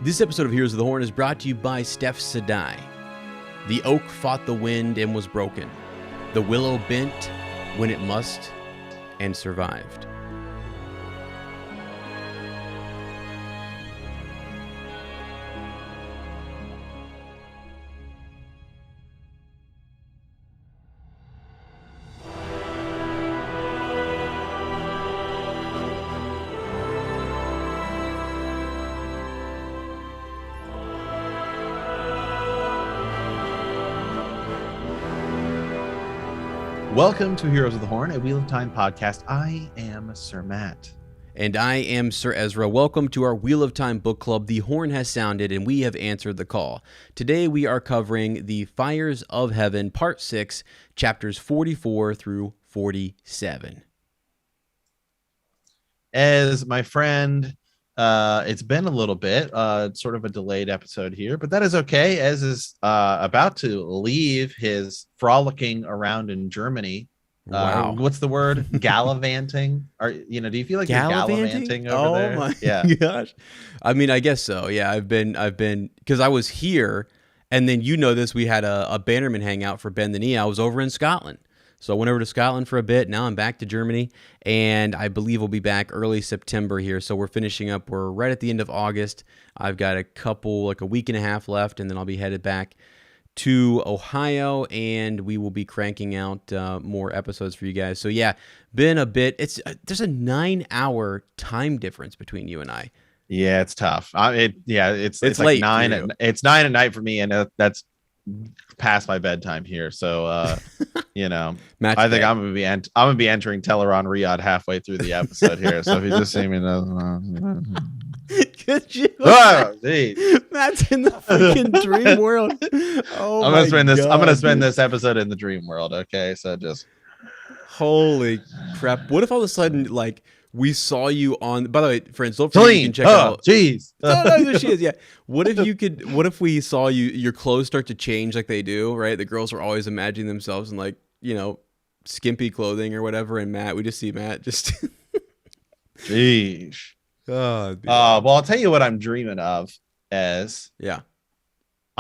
This episode of Heroes of the Horn is brought to you by Steph Sedai. The oak fought the wind and was broken. The willow bent when it must and survived. Welcome to Heroes of the Horn, a Wheel of Time podcast. I am Sir Matt. And I am Sir Ezra. Welcome to our Wheel of Time book club. The horn has sounded and we have answered the call. Today we are covering The Fires of Heaven, Part 6, chapters 44 through 47. As my friend, it's been a little bit, sort of a delayed episode here, but that is okay. Ez is about to leave his frolicking around in Germany. Wow. What's the word? Gallivanting? Do you feel like you're gallivanting over there? Oh my gosh. I mean, I guess so. Yeah, I've been because I was here, and then this, we had a Bannerman hangout for Ben the Knee. I was over in Scotland. So I went over to Scotland for a bit. Now I'm back to Germany, and I believe we'll be back early September here. So we're finishing up. We're right at the end of August. I've got a week and a half left, and then I'll be headed back to Ohio, and we will be cranking out more episodes for you guys. So yeah, been a bit. There's a 9-hour time difference between you and I. Yeah, it's tough. It's late like 9. It's 9 at night for me, and that's past my bedtime here. So I think I'm gonna be entering Teleron Riyadh halfway through the episode here. So if you just see me, could you? Oh, geez. Matt's in the freaking dream world. Oh, I'm gonna spend this episode in the dream world. Okay, so just holy crap! What if all of a sudden, like, we saw you on? By the way, friends, don't forget you can check out. Jeez, no, she is. Yeah. What if we saw you? Your clothes start to change like they do, right? The girls are always imagining themselves in skimpy clothing or whatever, and we just see Matt just. Jeez. Oh, well, I'll tell you what I'm dreaming of. I'm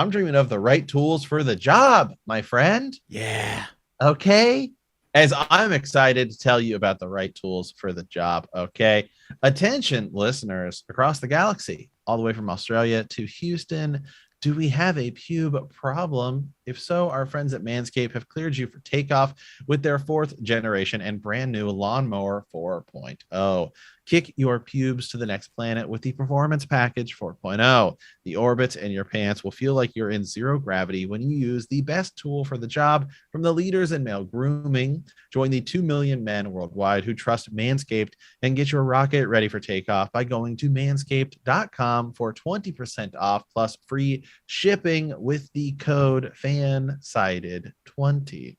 dreaming of the right tools for the job, my friend. Yeah. Okay. As I'm excited to tell you about the right tools for the job. Okay. Attention, listeners across the galaxy, all the way from Australia to Houston. Do we have a pube problem? If so, our friends at Manscaped have cleared you for takeoff with their 4th generation and brand new Lawnmower 4.0. Kick your pubes to the next planet with the Performance Package 4.0. The orbits in your pants will feel like you're in zero gravity when you use the best tool for the job from the leaders in male grooming. Join the 2 million men worldwide who trust Manscaped and get your rocket ready for takeoff by going to manscaped.com for 20% off plus free shipping with the code FANSIDED20.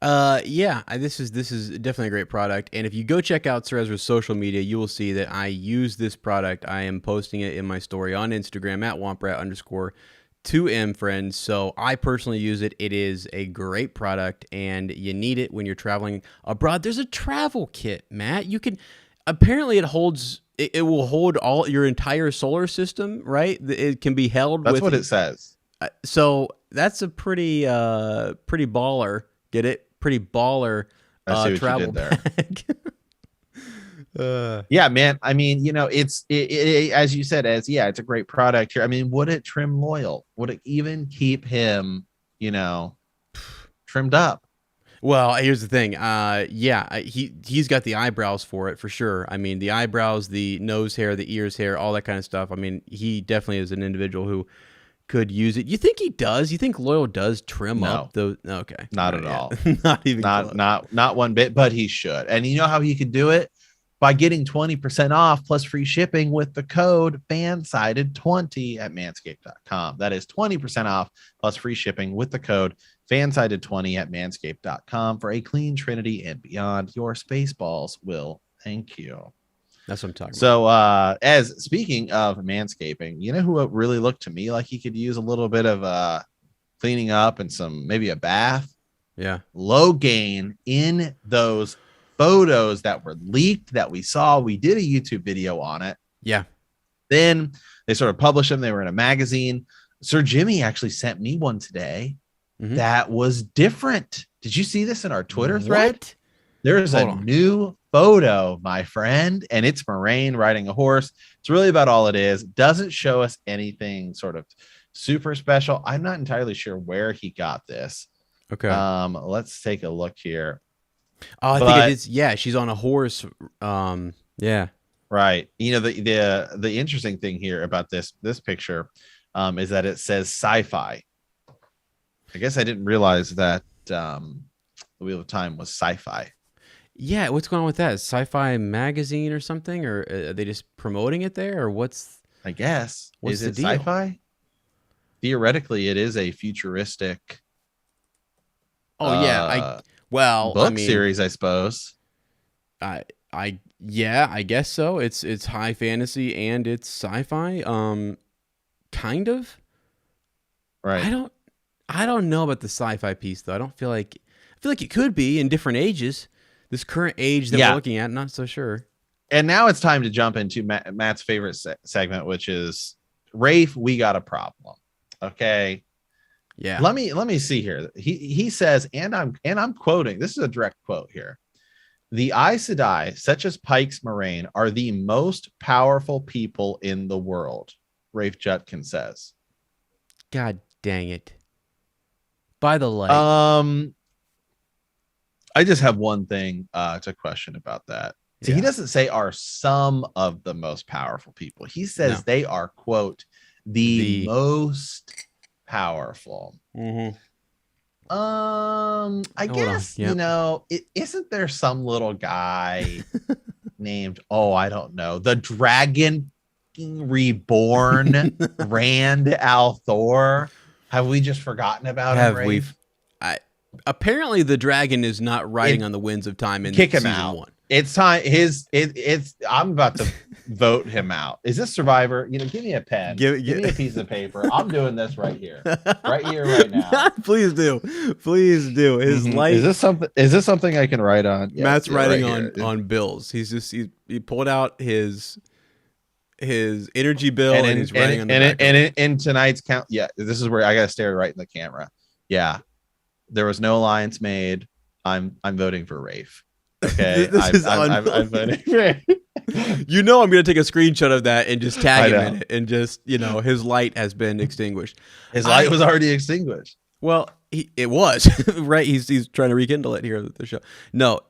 This is definitely a great product, and if you go check out Sir Ezra's social media, you will see that I use this product. I am posting it in my story on Instagram at @womprat_2M friends. So I personally use it. It is a great product, and you need it when you're traveling abroad. There's a travel kit, Matt. Apparently it will hold all your entire solar system, right? It can be held. That's what it says. So that's a pretty baller. Get it? Pretty baller travel bag. Yeah, man. I mean, it's as you said, it's a great product here. I mean, would it trim Loyal? Would it even keep him, trimmed up? Well, here's the thing. He's got the eyebrows for it for sure. I mean, the eyebrows, the nose hair, the ears hair, all that kind of stuff. I mean, he definitely is an individual who could use it. You think he does? You think Loyal does trim up those? Okay, not at all. not one bit. But he should. And you know how he could do it? By getting 20% off plus free shipping with the code FANSIDED20 at manscaped.com. That is 20% off plus free shipping with the code FANSIDED20 at manscaped.com for a clean trinity and beyond. Your space balls will thank you. That's what I'm talking about. So, as speaking of manscaping, you know who really looked to me like he could use a little bit of cleaning up and maybe a bath? Yeah. Logain in those photos that were leaked that we saw. We did a YouTube video on it. Yeah. Then They sort of publish them. They were in a magazine. Sir Jimmy actually sent me one today that was different. Did you see this in our Twitter thread? What? There's a new photo, my friend, and it's Moraine riding a horse. It's really about all it is. Doesn't show us anything sort of super special. I'm not entirely sure where he got this. Okay. Let's take a look here. Oh, I think it is. Yeah, she's on a horse. Yeah. Right. You know, the interesting thing here about this picture is that it says sci-fi. I guess I didn't realize that the Wheel of Time was sci-fi. Yeah, what's going on with that? Sci-Fi magazine or something? Or are they just promoting it there? Or what's... I guess. What's is the it deal? Sci-fi? Theoretically, it is a futuristic book series, I suppose. I guess so. It's high fantasy and it's sci-fi. Kind of. Right. I don't know about the sci-fi piece though. I feel like it could be in different ages. This current age that we're looking at, not so sure. And now it's time to jump into Matt's favorite segment, which is Rafe, we got a problem. Okay. Yeah. Let me see here. He says, and I'm quoting. This is a direct quote here. The Aes Sedai, such as Pike's Moraine, are the most powerful people in the world. Rafe Judkin says. God dang it. By the light. I just have one thing to question about that. So he doesn't say are some of the most powerful people. He says they are, quote, the most powerful. Mm-hmm. I guess, you know, isn't there some little guy named, I don't know, the Dragon Reborn Rand al'Thor? Have we just forgotten about him? Apparently the dragon is not riding on the winds of time in kick him season out. 1. It's time. I'm about to vote him out. Is this Survivor? You know, give me a pen. Give me a piece of paper. I'm doing this right here, right now. Please do. His light. Is this something I can write on? Yeah, Matt's writing on bills. He pulled out his energy bill and he's writing on the back. And in tonight's count, this is where I gotta stare right in the camera. Yeah, there was no alliance made. I'm voting for Rafe. Okay, I'm voting for Rafe. You know, I'm gonna take a screenshot of that and just tag him in it, and just, you know, his light has been extinguished. His light was already extinguished. Well, it was right. He's trying to rekindle it here at the show. No,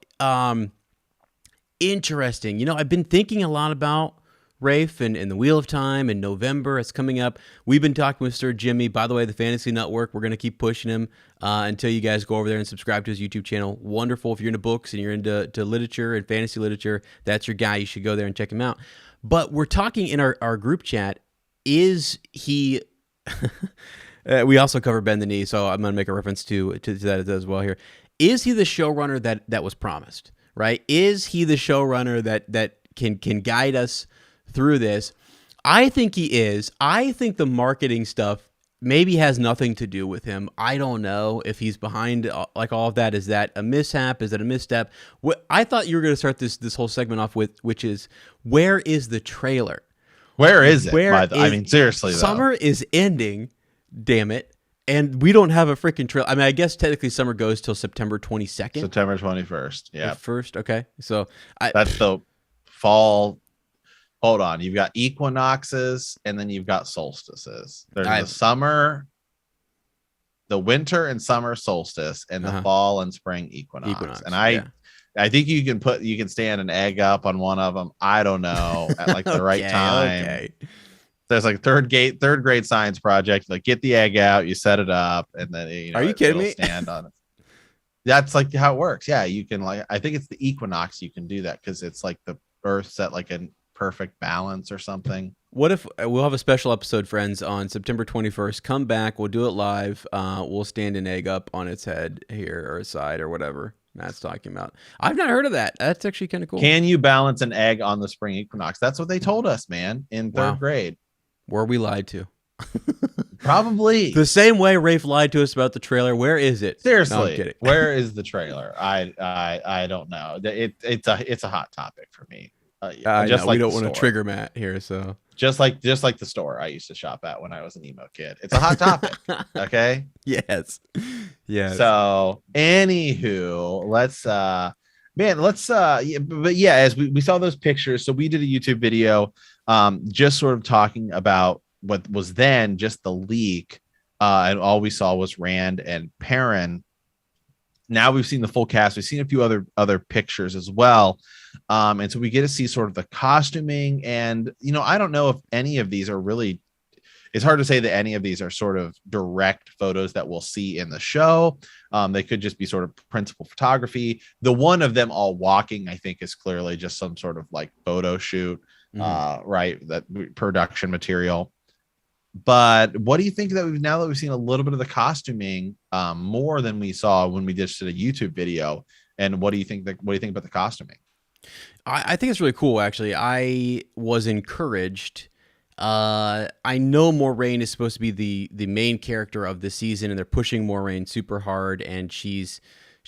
interesting. You know, I've been thinking a lot about Rafe and the Wheel of Time in November. It's coming up. We've been talking with Sir Jimmy. By the way, the Fantasy Network, we're going to keep pushing him until you guys go over there and subscribe to his YouTube channel. Wonderful. If you're into books and you're into literature and fantasy literature, that's your guy. You should go there and check him out. But we're talking in our group chat, is he... we also cover Bend the Knee, so I'm going to make a reference to that as well here. Is he the showrunner that was promised, right? Is he the showrunner that can guide us through this? I think he is. I think the marketing stuff maybe has nothing to do with him. I don't know if he's behind like all of that. Is that a mishap? Is that a misstep? What I thought you were going to start this whole segment off with, which is, where is the trailer? Where is it? I mean, seriously, summer is ending. Damn it. And we don't have a freaking trailer. I mean, I guess technically summer goes till September 22nd. September 21st. Yeah. The first. Okay. So that's the fall. Hold on. You've got equinoxes and then you've got solstices. There's the summer, the winter and summer solstice, and the fall and spring equinox. And I think you can stand an egg up on one of them. I don't know, at like the right time. Okay. There's like third grade science project. Like, get the egg out, you set it up, and then are you kidding me? Stand on it. That's like how it works. Yeah, you can I think it's the equinox. You can do that because it's like the Earth's at like a perfect balance or something. What if we'll have a special episode, friends, on September 21st? Come back. We'll do it live. We'll stand an egg up on its head here or side or whatever Matt's talking about. I've not heard of that. That's actually kind of cool. Can you balance an egg on the spring equinox? That's what they told us, man, in third grade. Were we lied to? Probably. The same way Rafe lied to us about the trailer. Where is it? Seriously, no, I'm kidding. Where is the trailer? I don't know. It's a hot topic for me. I just know we like don't the want to store. trigger Matt here, so Just like the store I used to shop at when I was an emo kid. It's a hot topic. Okay. yes, yes. So anywho, but yeah, as we saw those pictures, so we did a YouTube video just sort of talking about what was then just the leak. And all we saw was Rand and Perrin. Now we've seen the full cast. We've seen a few other pictures as well. And so we get to see sort of the costuming. And, I don't know if any of these are really, it's hard to say that any of these are sort of direct photos that we'll see in the show. They could just be sort of principal photography. The one of them all walking, I think, is clearly just some sort of like photo shoot, right? That production material. But what do you think that now that we've seen a little bit of the costuming more than we saw when we just did a YouTube video? And what do you think about the costuming? I think it's really cool, actually. I was encouraged. I know Moiraine is supposed to be the main character of the season, and they're pushing Moiraine super hard, and she's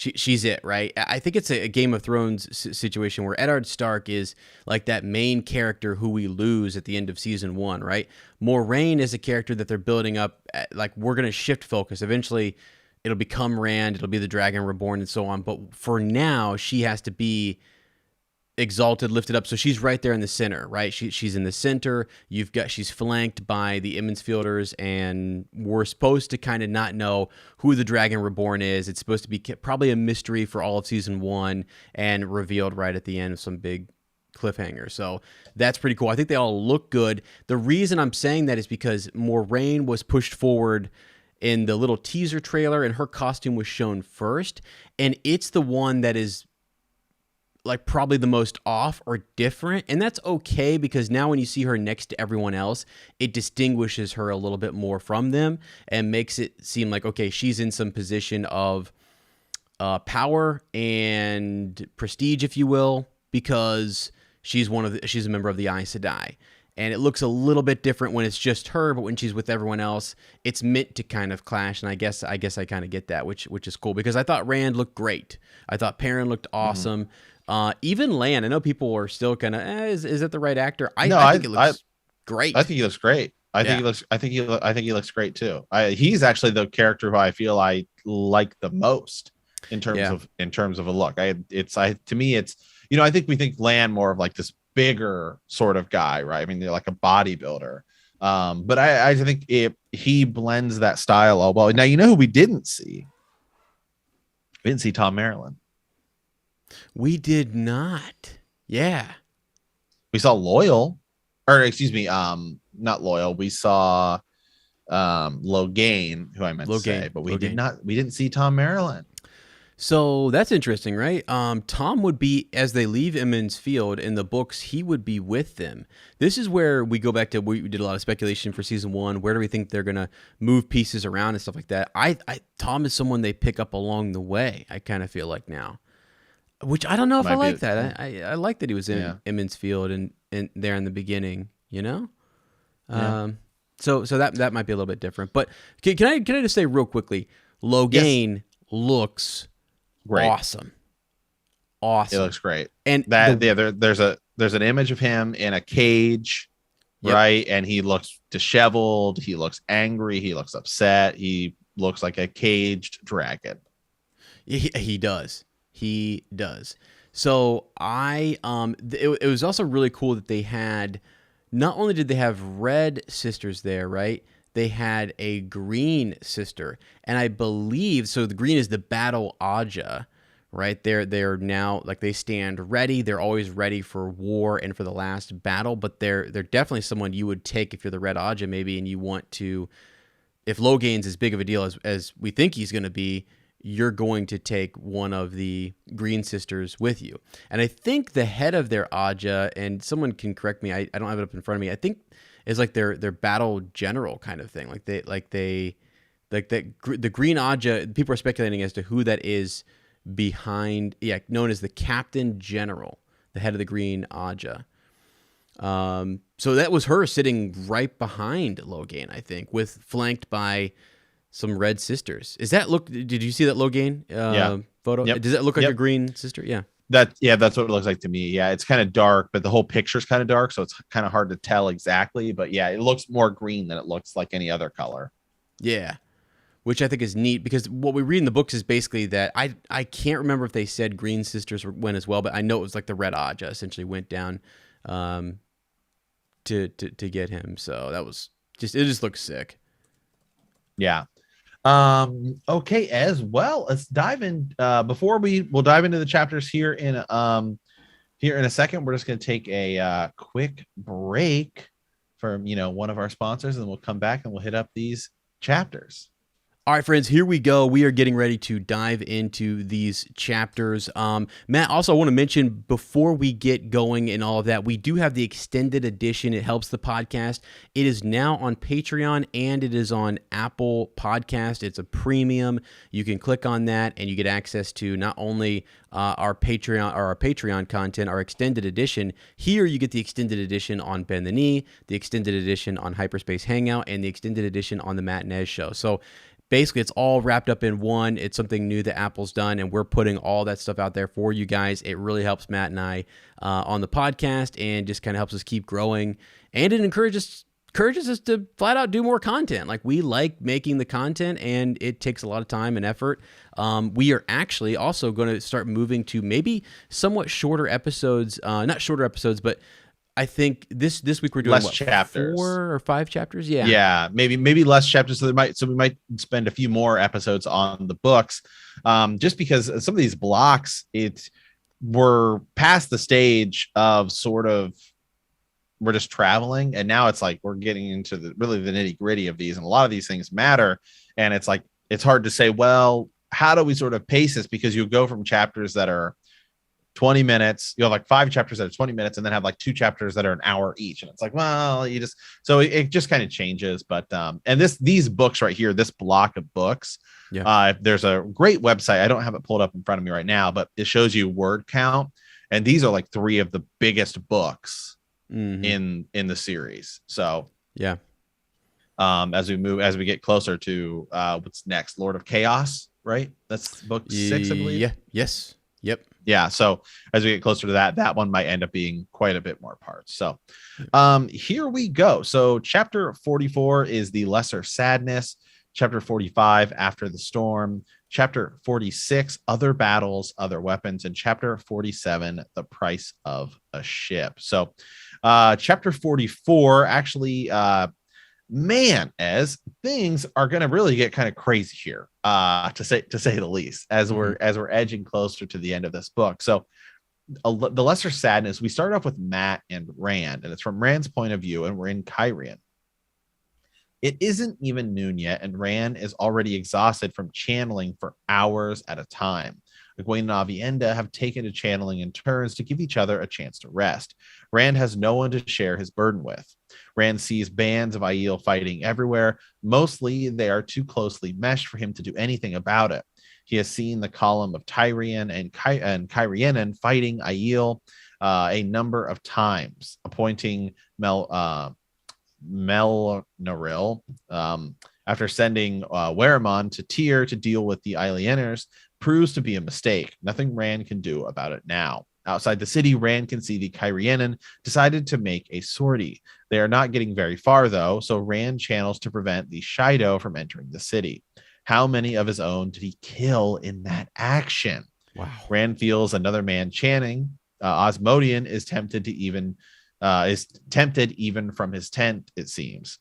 it, right? I think it's a Game of Thrones situation where Eddard Stark is like that main character who we lose at the end of season 1, right? Moiraine is a character that they're building up. Like, we're going to shift focus. Eventually, it'll become Rand. It'll be the Dragon Reborn and so on. But for now, she has to be exalted, lifted up. So she's right there in the center, right? She's in the center. She's flanked by the Emmonsfielders, and we're supposed to kind of not know who the Dragon Reborn is. It's supposed to be probably a mystery for all of season 1 and revealed right at the end of some big cliffhanger. So that's pretty cool. I think they all look good. The reason I'm saying that is because Moiraine was pushed forward in the little teaser trailer, and her costume was shown first, and it's the one that is like probably the most off or different. And that's okay, because now when you see her next to everyone else, it distinguishes her a little bit more from them and makes it seem like, okay, she's in some position of power and prestige, if you will, because she's a member of the Aes Sedai. And it looks a little bit different when it's just her, but when she's with everyone else, it's meant to kind of clash. And I guess I kind of get that, which is cool, because I thought Rand looked great. I thought Perrin looked awesome. Even Lan, I know people are still kind of, is it the right actor? I think it looks great. I think he looks great. I think he looks great too. He's actually the character who I feel I like the most in terms of a look. To me it's, I think we think Lan more of like this bigger sort of guy, right? I mean, they're like a bodybuilder. But I think he blends that style all well. Now, who we didn't see? We didn't see Tom Maryland. We did not. Yeah. We saw Loyal, or excuse me, not Loyal. We saw Logain, who I meant to say, but we didn't see Tom Maryland. So that's interesting, right? Tom would be, as they leave Emmons Field in the books, he would be with them. This is where we go back to, we did a lot of speculation for season 1. Where do we think they're going to move pieces around and stuff like that? Tom is someone they pick up along the way, I kind of feel like now. Which I don't know if I like that. I like that he was in Emmons Field and there in the beginning, Yeah. So that might be a little bit different. But can I just say real quickly, Logain looks great. Awesome. It looks great. And there's an image of him in a cage, right? And he looks disheveled. He looks angry. He looks upset. He looks like a caged dragon. He does. He does. So it was also really cool that they had, not only did they have red sisters there, right? They had a green sister. And I believe, so the green is the battle Aja, right? They're now, like, they stand ready. They're always ready for war and for the last battle, but they're definitely someone you would take if you're the red Aja maybe, and you want to, if Logain's as big of a deal as we think he's going to be, you're going to take one of the green sisters with you. And I think the head of their Aja, and someone can correct me, I don't have it up in front of me, I think is like their battle general kind of thing. The green Aja, people are speculating as to who that is behind, known as the Captain General, the head of the green Aja. So that was her sitting right behind Logain, I think, flanked by some red sisters. Did you see that Logain photo? Yep. Does that look like a green sister? Yeah. That's what it looks like to me. Yeah, it's kind of dark, but the whole picture's kind of dark, so it's kind of hard to tell exactly. But yeah, it looks more green than it looks like any other color. Yeah. Which I think is neat because what we read in the books is basically that I can't remember if they said Green Sisters went as well, but I know it was like the Red Aja essentially went down to get him. So that was it just looks sick. Yeah. Okay, as well, let's dive in before we'll dive into the chapters here in a second. We're just going to take a quick break from one of our sponsors, and we'll come back and we'll hit up these chapters. All right, friends, here we go. We are getting ready to dive into these chapters. Matt, also I want to mention before we get going and all of that, we do have the extended edition. It helps the podcast. It is now on Patreon and it is on Apple Podcast. It's a premium. You can click on that and you get access to not only our Patreon content, our extended edition. Here you get the extended edition on Bend the Knee, the extended edition on Hyperspace Hangout, and the extended edition on the Matt and Ez Show. So basically, it's all wrapped up in one. It's something new that Apple's done, and we're putting all that stuff out there for you guys. It really helps Matt and I on the podcast and just kind of helps us keep growing. And it encourages us to flat out do more content. Like, we like making the content, and it takes a lot of time and effort. We are actually also going to start moving to maybe somewhat shorter episodes, not shorter episodes, but I think this week we're doing less chapters, 4 or 5 chapters. Yeah, maybe less chapters. So we might spend a few more episodes on the books, just because some of these blocks we're past the stage of sort of we're just traveling, and now it's like we're getting into the nitty gritty of these, and a lot of these things matter, and it's like it's hard to say, well, how do we sort of pace this, because you go from chapters that are 20 minutes, you have like 5 chapters that are 20 minutes, and then have like 2 chapters that are an hour each. And it's like, well, it just kind of changes. But, and these books right here, this block of books, there's a great website. I don't have it pulled up in front of me right now, but it shows you word count. And these are like 3 of the biggest books in the series. So yeah. As we get closer to what's next, Lord of Chaos, right? That's book 6, I believe. Yeah. Yes. Yep. Yeah. So as we get closer to that one might end up being quite a bit more parts. So here we go. So chapter 44 is the Lesser Sadness. Chapter 45, After the Storm. Chapter 46, Other Battles, Other Weapons. And chapter 47, The Price of a Ship. So chapter 44 actually, man, as things are going to really get kind of crazy here, to say the least, as we're edging closer to the end of this book. So the Lesser Sadness, we start off with Matt and Rand, and it's from Rand's point of view, and we're in Cairhien. It isn't even noon yet, and Rand is already exhausted from channeling for hours at a time. Egwene and Aviendha have taken to channeling in turns to give each other a chance to rest. Rand has no one to share his burden with. Rand sees bands of Aiel fighting everywhere. Mostly they are too closely meshed for him to do anything about it. He has seen the column of Tyrian and Cairhienin fighting Aiel a number of times, appointing Melnaril after sending Weramon to Tyr to deal with the Alieners proves to be a mistake. Nothing Rand can do about it now. Outside the city, Rand can see the Cairhienin decided to make a sortie. They are not getting very far, though, so Rand channels to prevent the Shido from entering the city. How many of his own did he kill in that action? Wow. Rand feels another man chanting. Osmodian is tempted even from his tent, it seems.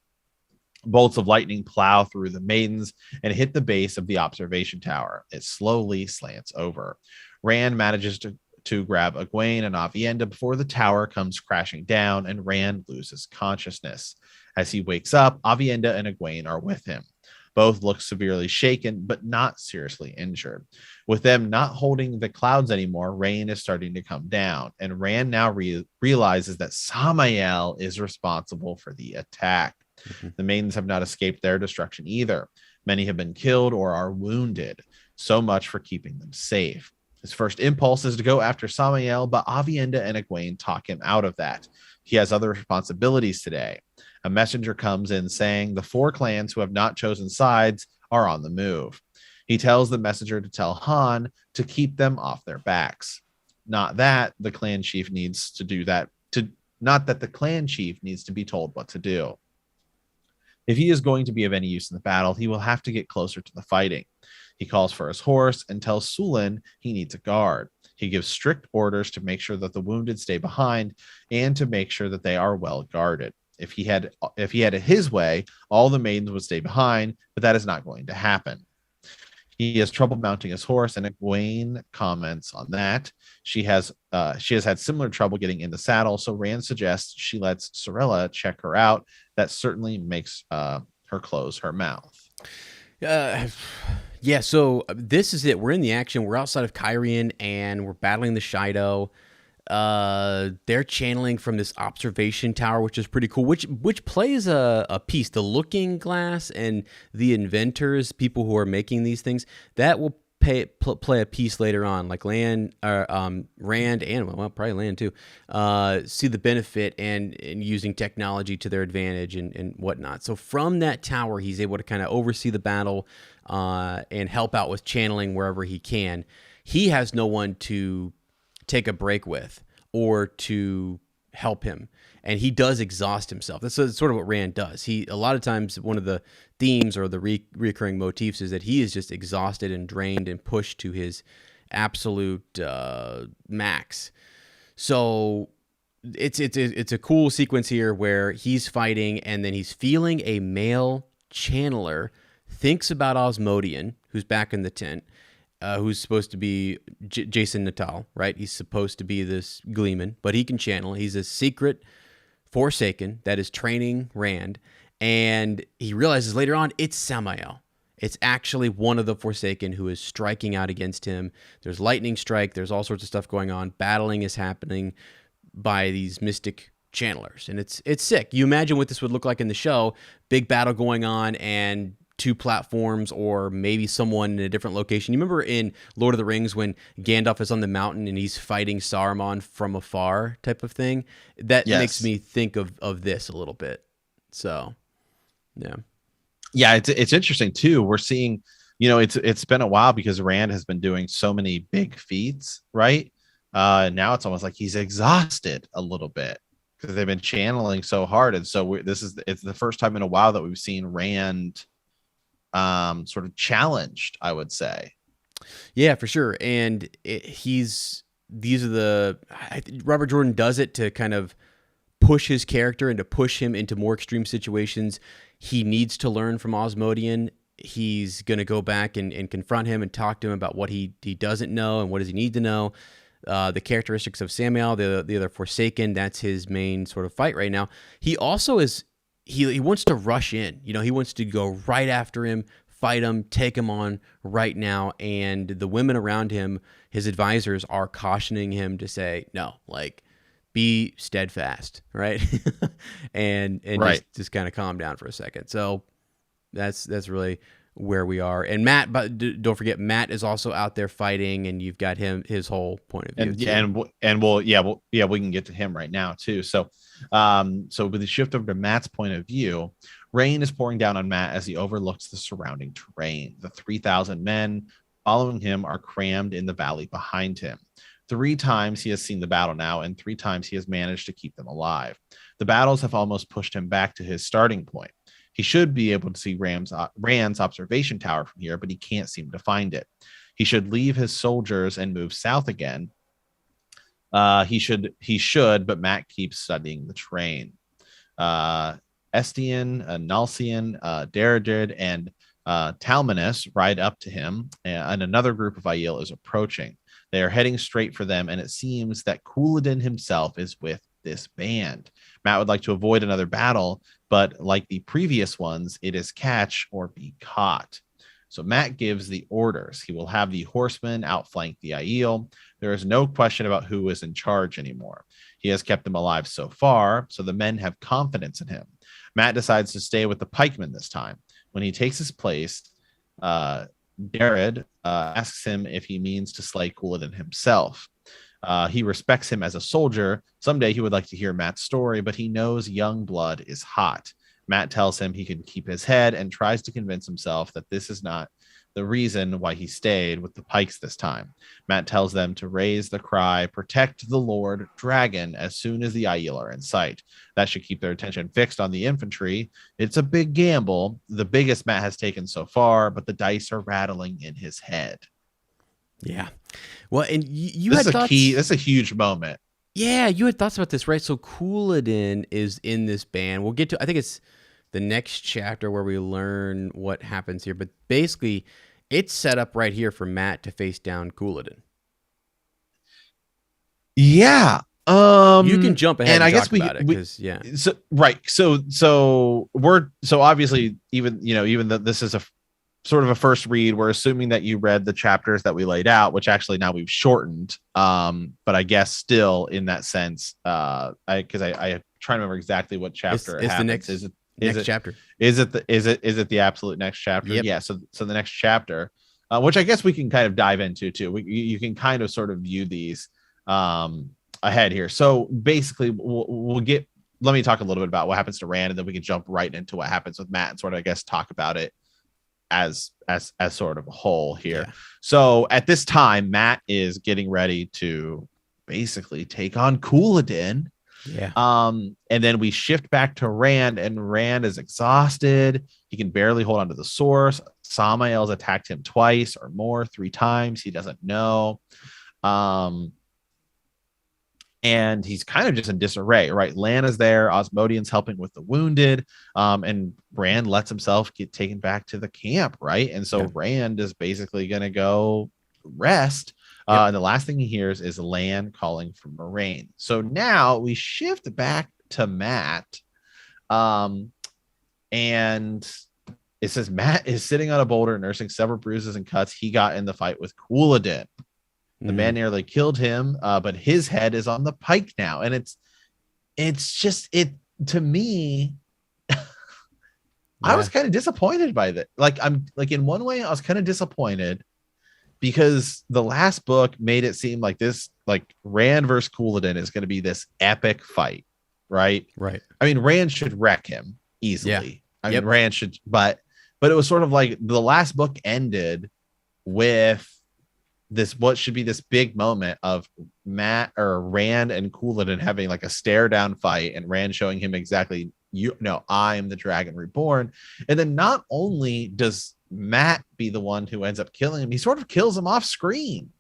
Bolts of lightning plow through the maidens and hit the base of the observation tower. It slowly slants over. Rand manages to grab Egwene and Aviendha before the tower comes crashing down, and Rand loses consciousness. As he wakes up, Aviendha and Egwene are with him. Both look severely shaken, but not seriously injured. With them not holding the clouds anymore, rain is starting to come down, and Rand now realizes that Samael is responsible for the attack. The maidens have not escaped their destruction either. Many have been killed or are wounded. So much for keeping them safe. His first impulse is to go after Samael, but Aviendha and Egwene talk him out of that. He has other responsibilities today. A messenger comes in saying the 4 clans who have not chosen sides are on the move. He tells the messenger to tell Han to keep them off their backs. not that the clan chief needs to do that, to not that the clan chief needs to be told what to do. If he is going to be of any use in the battle, he will have to get closer to the fighting. He calls for his horse and tells Sulin he needs a guard. He gives strict orders to make sure that the wounded stay behind and to make sure that they are well guarded. If he had it his way, all the maidens would stay behind, but that is not going to happen. He has trouble mounting his horse, and Egwene comments on that. She has had similar trouble getting in the saddle, so Rand suggests she lets Sorella check her out. That certainly makes her close her mouth. Yeah, so this is it. We're in the action. We're outside of Kyrian, and we're battling the Shido. They're channeling from this observation tower, which is pretty cool, which plays a piece. The looking glass and the inventors, people who are making these things, that will play a piece later on. Like Rand, and well, probably Land too, see the benefit and using technology to their advantage and whatnot. So from that tower, he's able to kind of oversee the battle and help out with channeling wherever he can. He has no one to take a break with or to help him, and he does exhaust himself. That's sort of what Rand does. He, a lot of times, one of the themes or the recurring motifs is that he is just exhausted and drained and pushed to his absolute max. So it's a cool sequence here where he's fighting and then he's feeling a male channeler, thinks about Osmodian, who's back in the tent, who's supposed to be Jason Natal, right? He's supposed to be this Gleeman, but he can channel. He's a secret Forsaken that is training Rand, and he realizes later on it's Samael. It's actually one of the Forsaken who is striking out against him. There's lightning strike. There's all sorts of stuff going on. Battling is happening by these mystic channelers, and it's sick. You imagine what this would look like in the show. Big battle going on, and two platforms, or maybe someone in a different location. You remember in Lord of the Rings when Gandalf is on the mountain and he's fighting Saruman from afar type of thing? That makes me think of this a little bit. So, yeah. Yeah, it's interesting too. We're seeing, it's been a while because Rand has been doing so many big feats, right? Now it's almost like he's exhausted a little bit because they've been channeling so hard. And so it's the first time in a while that we've seen Rand sort of challenged, I would say. Yeah, for sure. And Robert Jordan does it to kind of push his character and to push him into more extreme situations. He needs to learn from Osmodian. He's going to go back and confront him and talk to him about what he doesn't know and what does he need to know. The characteristics of Samael, the other Forsaken, that's his main sort of fight right now. He also is... He wants to rush in. He wants to go right after him, fight him, take him on right now. And the women around him, his advisors, are cautioning him to say, no, like, be steadfast, right? and right. just kind of calm down for a second. So that's really where we are. And Matt, but don't forget, Matt is also out there fighting, and you've got his whole point of view. And we can get to him right now too. So with the shift over to Matt's point of view, rain is pouring down on Matt as he overlooks the surrounding terrain. The 3,000 men following him are crammed in the valley behind him. 3 times he has seen the battle now, and 3 times he has managed to keep them alive. The battles have almost pushed him back to his starting point. He should be able to see Rand's observation tower from here, but he can't seem to find it. He should leave his soldiers and move south again. He should, but Matt keeps studying the terrain. Estian, Nalcian, Darajid, and Talmanis ride up to him, and another group of Aiel is approaching. They are heading straight for them, and it seems that Couladin himself is with this band. Matt would like to avoid another battle, but like the previous ones, it is catch or be caught. So Matt gives the orders. He will have the horsemen outflank the Aiel. There is no question about who is in charge anymore. He has kept them alive so far, so the men have confidence in him. Matt decides to stay with the pikemen this time. When he takes his place, Darajid asks him if he means to slay Couladin himself. He respects him as a soldier. Someday he would like to hear Matt's story, but he knows young blood is hot. Matt tells him he can keep his head and tries to convince himself that this is not the reason why he stayed with the Pikes this time. Matt tells them to raise the cry, protect the Lord Dragon as soon as the Aiel are in sight. That should keep their attention fixed on the infantry. It's a big gamble, the biggest Matt has taken so far, but the dice are rattling in his head. Yeah. Well, and you this had is thoughts. A key. This is a huge moment. Yeah, you had thoughts about this, right? So Cooladin is in this band. We'll get to, I think it's the next chapter where we learn what happens here. But basically, it's set up right here for Matt to face down Cooladin. Yeah. You can jump ahead and I talk guess about it because yeah. So right. So obviously even though this is a sort of a first read, we're assuming that you read the chapters that we laid out, which actually now we've shortened. But I guess still in that sense, I try to remember exactly what chapter it's happens. the next chapter. Is it the absolute next chapter? Yep. Yeah. So the next chapter, which I guess we can kind of dive into too. You can kind of sort of view these ahead here. So basically we'll get, let me talk a little bit about what happens to Rand, and then we can jump right into what happens with Matt and sort of, I guess, talk about it as sort of a whole here. Yeah. So at this time, Matt is getting ready to basically take on Cooladin. Yeah. And then we shift back to Rand, and Rand is exhausted. He can barely hold on to the source. Samael's attacked him twice or more, 3 times. He doesn't know. And he's kind of just in disarray, right? Lana's there. Osmodian's helping with the wounded. And Rand lets himself get taken back to the camp, right? And so Rand is basically going to go rest. And the last thing he hears is Lan calling for Moraine. So now we shift back to Matt. And it says Matt is sitting on a boulder, nursing several bruises and cuts he got in the fight with Cooladin. The man nearly killed him, but his head is on the pike now. And it's just, to me, I was kind of disappointed by that. I'm in one way, I was kind of disappointed because the last book made it seem like this, Rand versus Cooladin is going to be this epic fight, right? Right. I mean, Rand should wreck him easily. Yeah. I mean, Rand should, but it was sort of like the last book ended with this, what should be this big moment of Matt or Rand and Cooladin having a stare down fight, and Rand showing him exactly, I'm the Dragon Reborn. And then not only does Matt be the one who ends up killing him, he sort of kills him off screen.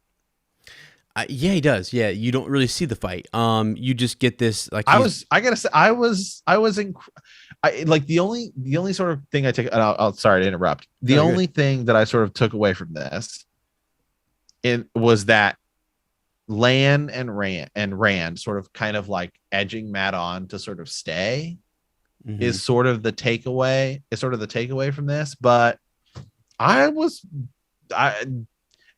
Yeah, he does. Yeah, you don't really see the fight. You just get this. The only sort of thing I take. And I'll sorry to interrupt. The only thing that I sort of took away from this, it was that Lan and Rand sort of kind of edging Matt on to sort of stay is sort of the takeaway. Is sort of the takeaway from this, but it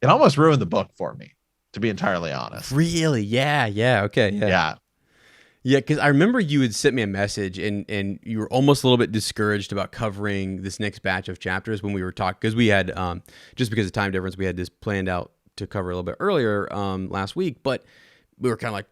almost ruined the book for me, to be entirely honest. Really? Yeah. Okay. Yeah. Because I remember you had sent me a message and you were almost a little bit discouraged about covering this next batch of chapters when we were talking, because we had just because of time difference, we had this planned out to cover a little bit earlier last week, but we were kind of like,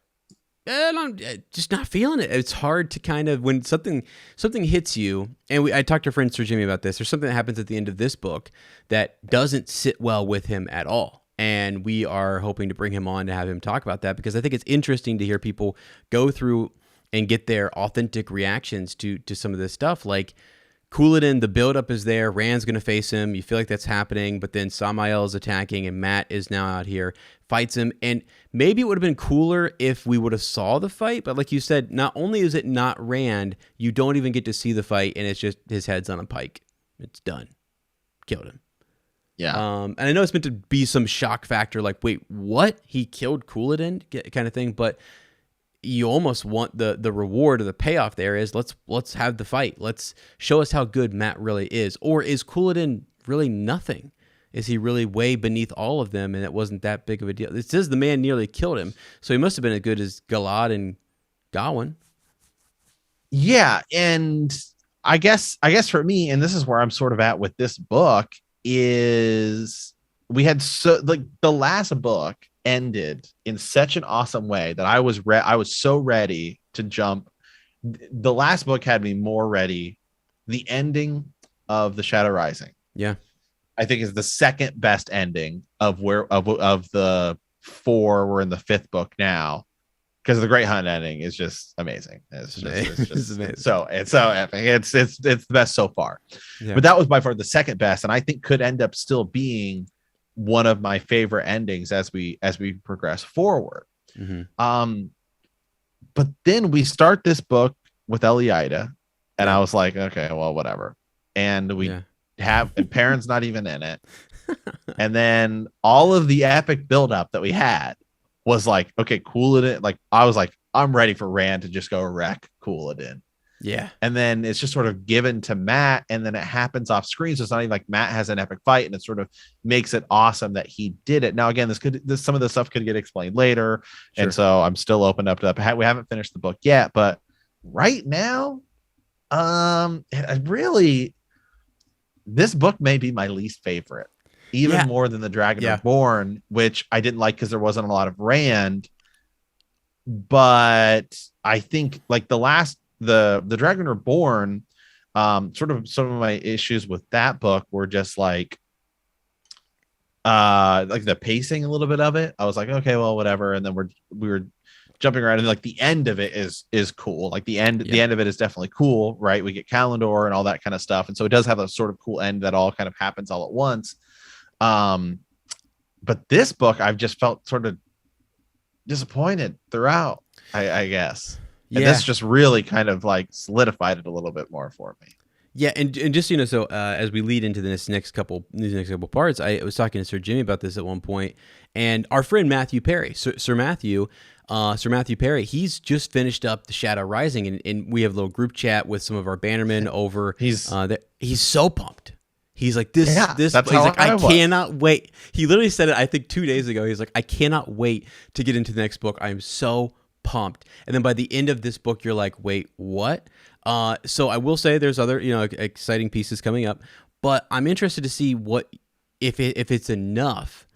I'm just not feeling it. It's hard to kind of, when something hits you, and I talked to friend Sir Jimmy about this. There's something that happens at the end of this book that doesn't sit well with him at all. And we are hoping to bring him on to have him talk about that, because I think it's interesting to hear people go through and get their authentic reactions to some of this stuff. Like Cooladin, the buildup is there. Rand's going to face him. You feel like that's happening, but then Samael is attacking, and Matt is now out here, fights him. And maybe it would have been cooler if we would have saw the fight, but like you said, not only is it not Rand, you don't even get to see the fight, and it's just his head's on a pike. It's done. Killed him. Yeah. And I know it's meant to be some shock factor, like, wait, what? He killed Cooladin kind of thing, but you almost want the reward or the payoff there is let's have the fight. Let's show us how good Matt really is. Or is Cooladin really nothing? Is he really way beneath all of them and it wasn't that big of a deal? It says the man nearly killed him, so he must have been as good as Galad and Gawain. Yeah, and I guess for me, and this is where I'm sort of at with this book, is we had the last book ended in such an awesome way that I was so ready to jump. The last book had me more ready. The ending of The Shadow Rising. Yeah. I think is the second best ending of the four. We're in the fifth book now, because the Great Hunt ending is just amazing. It's amazing. so epic. It's the best so far. Yeah. But that was by far the second best, and I think could end up still being one of my favorite endings as we progress forward. Mm-hmm. But then we start this book with Eliida, and I was like, okay, well, whatever. And we and Perrin's not even in it. And then all of the epic buildup that we had was like, okay, Couladin. Like, I was like, I'm ready for Rand to just go wreck Couladin. Yeah. And then it's just sort of given to Matt, and then it happens off screen. So it's not even like Matt has an epic fight, and it sort of makes it awesome that he did it. Now, again, some of the stuff could get explained later. Sure. And so I'm still open up to that. We haven't finished the book yet, but right now, this book may be my least favorite, even more than The Dragon Reborn, which I didn't like because there wasn't a lot of Rand. But I think like the Dragon Reborn, sort of some of my issues with that book were just like the pacing a little bit of it. I was like, okay, well, whatever. And then we were jumping around, and like the end of it is cool. Like the end of it is definitely cool, right? We get Kalendor and all that kind of stuff, and so it does have a sort of cool end that all kind of happens all at once. But this book, I've just felt sort of disappointed throughout, I guess. And this just really kind of like solidified it a little bit more for me. Yeah, and just so as we lead into these next couple parts, I was talking to Sir Jimmy about this at one point, and our friend Matthew Perry, Sir Matthew Perry, he's just finished up The Shadow Rising, and we have a little group chat with some of our bannermen over. He's so pumped. He's like, this. He's like, I cannot wait. He literally said it, I think 2 days ago. He's like, I cannot wait to get into the next book. I am so pumped. And then by the end of this book, you're like, wait, what? So I will say there's other, exciting pieces coming up, but I'm interested to see what if it's enough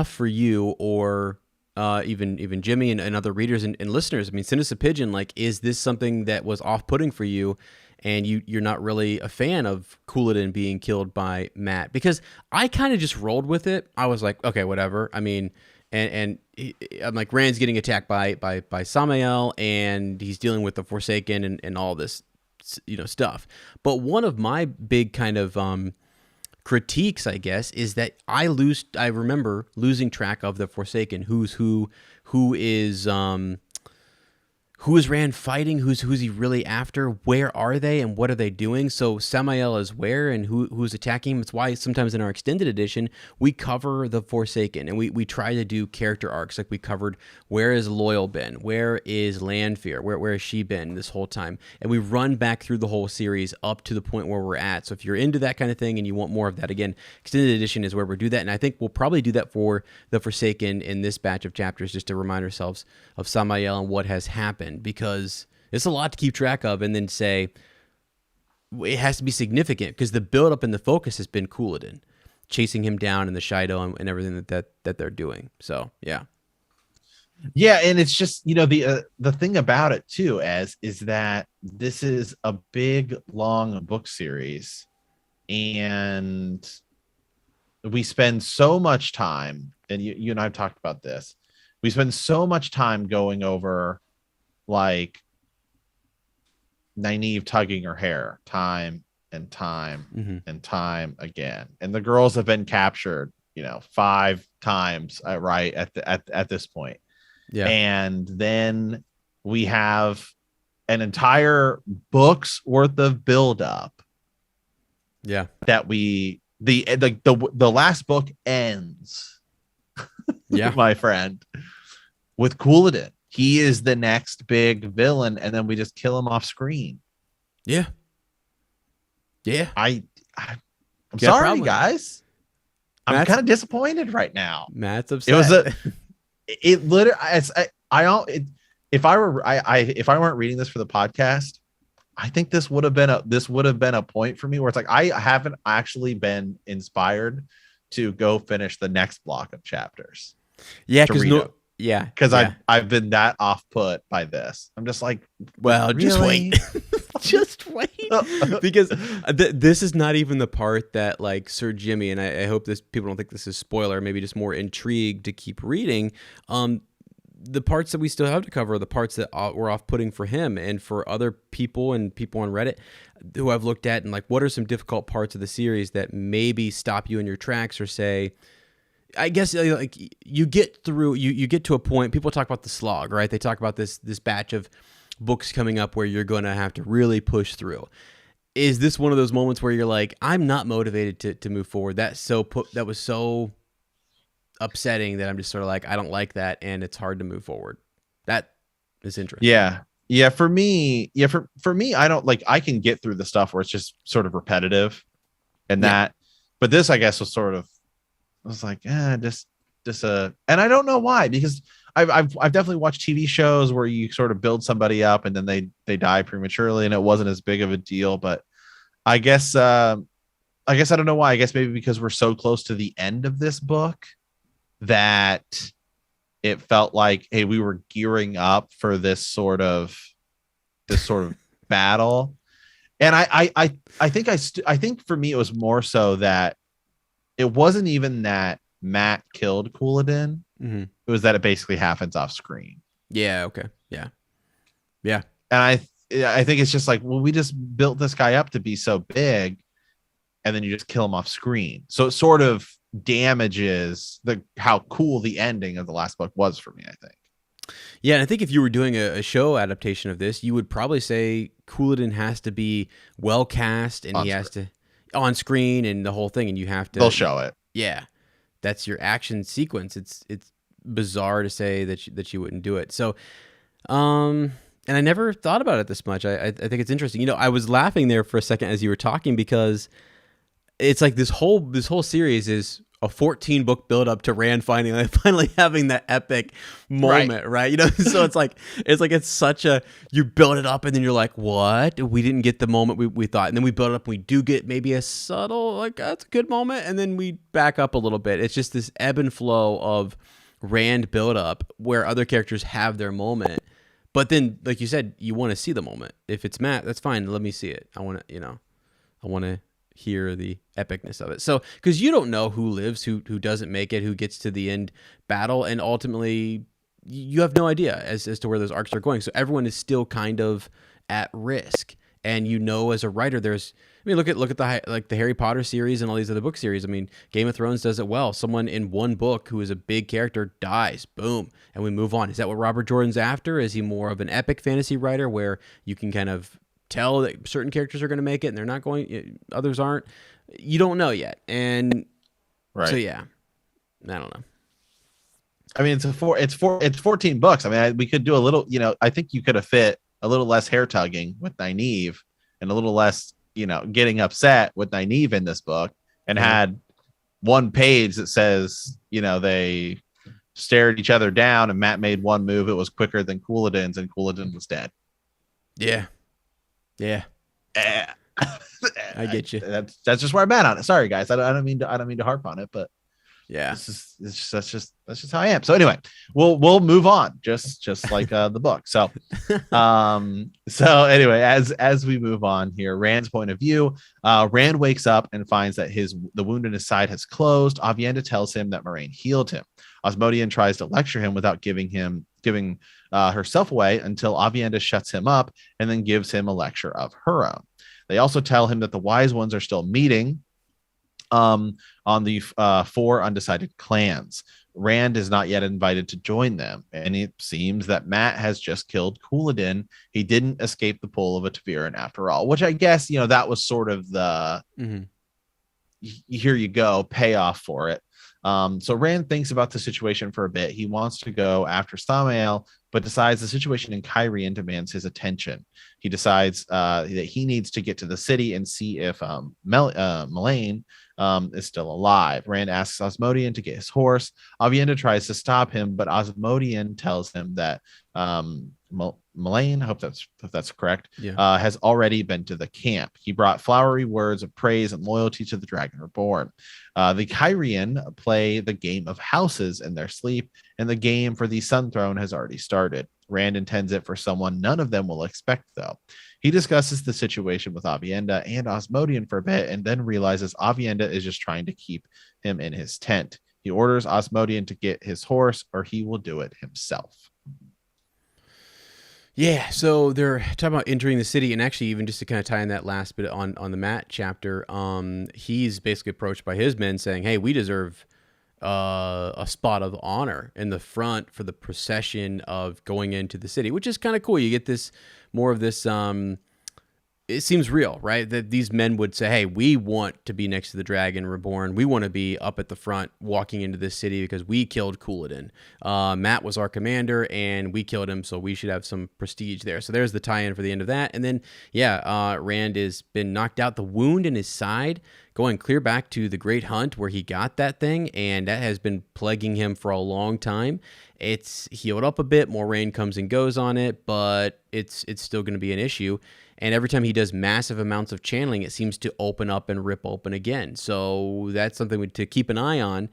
for you, or even Jimmy and other readers and listeners. I mean, send us a pigeon. Like, is this something that was off-putting for you, and you're not really a fan of Couladin being killed by Matt? Because I kind of just rolled with it. I was like, okay, whatever. I mean, and I'm like, Rand's getting attacked by Samael, and he's dealing with the Forsaken and all this, stuff. But one of my big kind of critiques, I guess, is that I remember losing track of the Forsaken. Who is Rand fighting? Who's he really after? Where are they, and what are they doing? So Samael is where, and who's attacking him? It's why sometimes in our extended edition we cover the Forsaken, and we try to do character arcs. Like we covered, where is Loyal been? Where is Lanfear? Where has she been this whole time? And we run back through the whole series up to the point where we're at. So if you're into that kind of thing and you want more of that, again, extended edition is where we do that. And I think we'll probably do that for the Forsaken in this batch of chapters, just to remind ourselves of Samael and what has happened. Because it's a lot to keep track of, and then say it has to be significant, because the build-up and the focus has been Couladin, chasing him down in the Shido and everything that they're doing. So yeah, and it's just the thing about it too is that this is a big long book series, and we spend so much time, and you and I have talked about this. We spend so much time going over like Nynaeve tugging her hair time and time and time again, and the girls have been captured 5 times right at this point. And then we have an entire book's worth of build up that the last book ends my friend, with Couladin. He is the next big villain, and then we just kill him off screen. Yeah. I'm sorry, guys. I'm kind of disappointed right now. Matt's upset. It was it literally. If I weren't reading this for the podcast, I think this would have been a point for me where it's like I haven't actually been inspired to go finish the next block of chapters. Yeah, because Yeah, because yeah. I've been that off put by this. I'm just like, Well, just wait. really? Just wait. Because this is not even the part that like Sir Jimmy, and I hope this people don't think this is spoiler, maybe just more intrigue to keep reading. The parts that we still have to cover are the parts that were off-putting for him and for other people and people on Reddit who I've looked at, and like, what are some difficult parts of the series that maybe stop you in your tracks or say, I guess like you get through, you get to a point. People talk about the slog, right? They talk about this batch of books coming up where you're going to have to really push through. Is this one of those moments where you're like, I'm not motivated to move forward? That was so upsetting that I'm just sort of like, I don't like that, and it's hard to move forward. That is interesting. Yeah. For me, for me, I don't like. I can get through the stuff where it's just sort of repetitive, and that. But this, I guess, was sort of. I was like, and I don't know why, because I've definitely watched TV shows where you sort of build somebody up and then they die prematurely, and it wasn't as big of a deal. But I guess I don't know why. I guess maybe because we're so close to the end of this book that it felt like, hey, we were gearing up for this sort of battle. And I think for me it was more so that it wasn't even that Matt killed Couladin. Mm-hmm. It was that it basically happens off screen. Yeah. Okay. Yeah. Yeah. And I think it's just like, well, we just built this guy up to be so big, and then you just kill him off screen. So it sort of damages how cool the ending of the last book was for me, I think. Yeah, and I think if you were doing a show adaptation of this, you would probably say Couladin has to be well cast, and he has to on screen and the whole thing, and you have to. They'll show it. Yeah, that's your action sequence. It's bizarre to say that you wouldn't do it. So, and I never thought about it this much. I think it's interesting. I was laughing there for a second as you were talking, because it's like this whole series is a 14-book build-up to Rand finally having that epic moment, right? So it's such a, you build it up and then you're like, what? We didn't get the moment we thought, and then we build it up and we do get maybe a subtle, like, that's a good moment, and then we back up a little bit. It's just this ebb and flow of Rand build-up where other characters have their moment, but then, like you said, you want to see the moment. If it's Matt, that's fine. Let me see it. I want to hear the epicness of it. So, because you don't know who lives, who doesn't make it, who gets to the end battle, and ultimately you have no idea as to where those arcs are going. So everyone is still kind of at risk. And as a writer, look at the Harry Potter series and all these other book series. I mean, Game of Thrones does it well. Someone in one book who is a big character dies, boom, and we move on. Is that what Robert Jordan's after? Is he more of an epic fantasy writer where you can kind of tell that certain characters are going to make it and they're not going, others aren't? You don't know yet. And so, yeah, I don't know. I mean, it's 14 books. I mean, we could do a little, I think you could have fit a little less hair tugging with Nynaeve and a little less, getting upset with Nynaeve in this book, and had one page that says, they stared each other down and Matt made one move. It was quicker than Couladin's, and Couladin was dead. Yeah. Yeah. I get you. That's just where I'm at on it. Sorry, guys. I don't mean to harp on it, but yeah, that's just how I am. So anyway, we'll move on, just like the book. So anyway, as we move on here, Rand's point of view. Rand wakes up and finds that the wound in his side has closed. Aviendha tells him that Moraine healed him. Osmodian tries to lecture him without giving herself away, until Aviendha shuts him up and then gives him a lecture of her own. They also tell him that the wise ones are still meeting on the 4 undecided clans. Rand is not yet invited to join them, and it seems that Matt has just killed Couladin. He didn't escape the pull of a ta'veren after all, which I guess, that was sort of the here you go payoff for it. So Rand thinks about the situation for a bit. He wants to go after Samael, but decides the situation in Cairhien demands his attention. He decides that he needs to get to the city and see if Melaine is still alive. Rand asks Osmodian to get his horse. Aviendha tries to stop him, but Osmodian tells him that Mullane, I hope that's correct, Yeah. has already been to the camp. He brought flowery words of praise and loyalty to the Dragon Reborn. The Kyrian play the game of houses in their sleep, and the game for the Sun Throne has already started. Rand intends it for someone none of them will expect, though. He discusses the situation with Avienda and Osmodian for a bit, and then realizes Avienda is just trying to keep him in his tent. He orders Osmodian to get his horse, or he will do it himself. Yeah, so they're talking about entering the city, and actually, even just to kind of tie in that last bit on the Matt chapter, he's basically approached by his men saying, "Hey, we deserve a spot of honor in the front for the procession of going into the city," which is kind of cool. You get this more of this. It seems real, right? That these men would say, "Hey, we want to be next to the Dragon Reborn. We want to be up at the front, walking into this city because we killed Couladin. Matt was our commander, and we killed him, so we should have some prestige there." So there's the tie-in for the end of that. And then, yeah, Rand has been knocked out. The wound in his side, going clear back to the Great Hunt where he got that thing, and that has been plaguing him for a long time. It's healed up a bit. More rain comes and goes on it, but it's still going to be an issue. And every time he does massive amounts of channeling, it seems to open up and rip open again. So that's something to keep an eye on.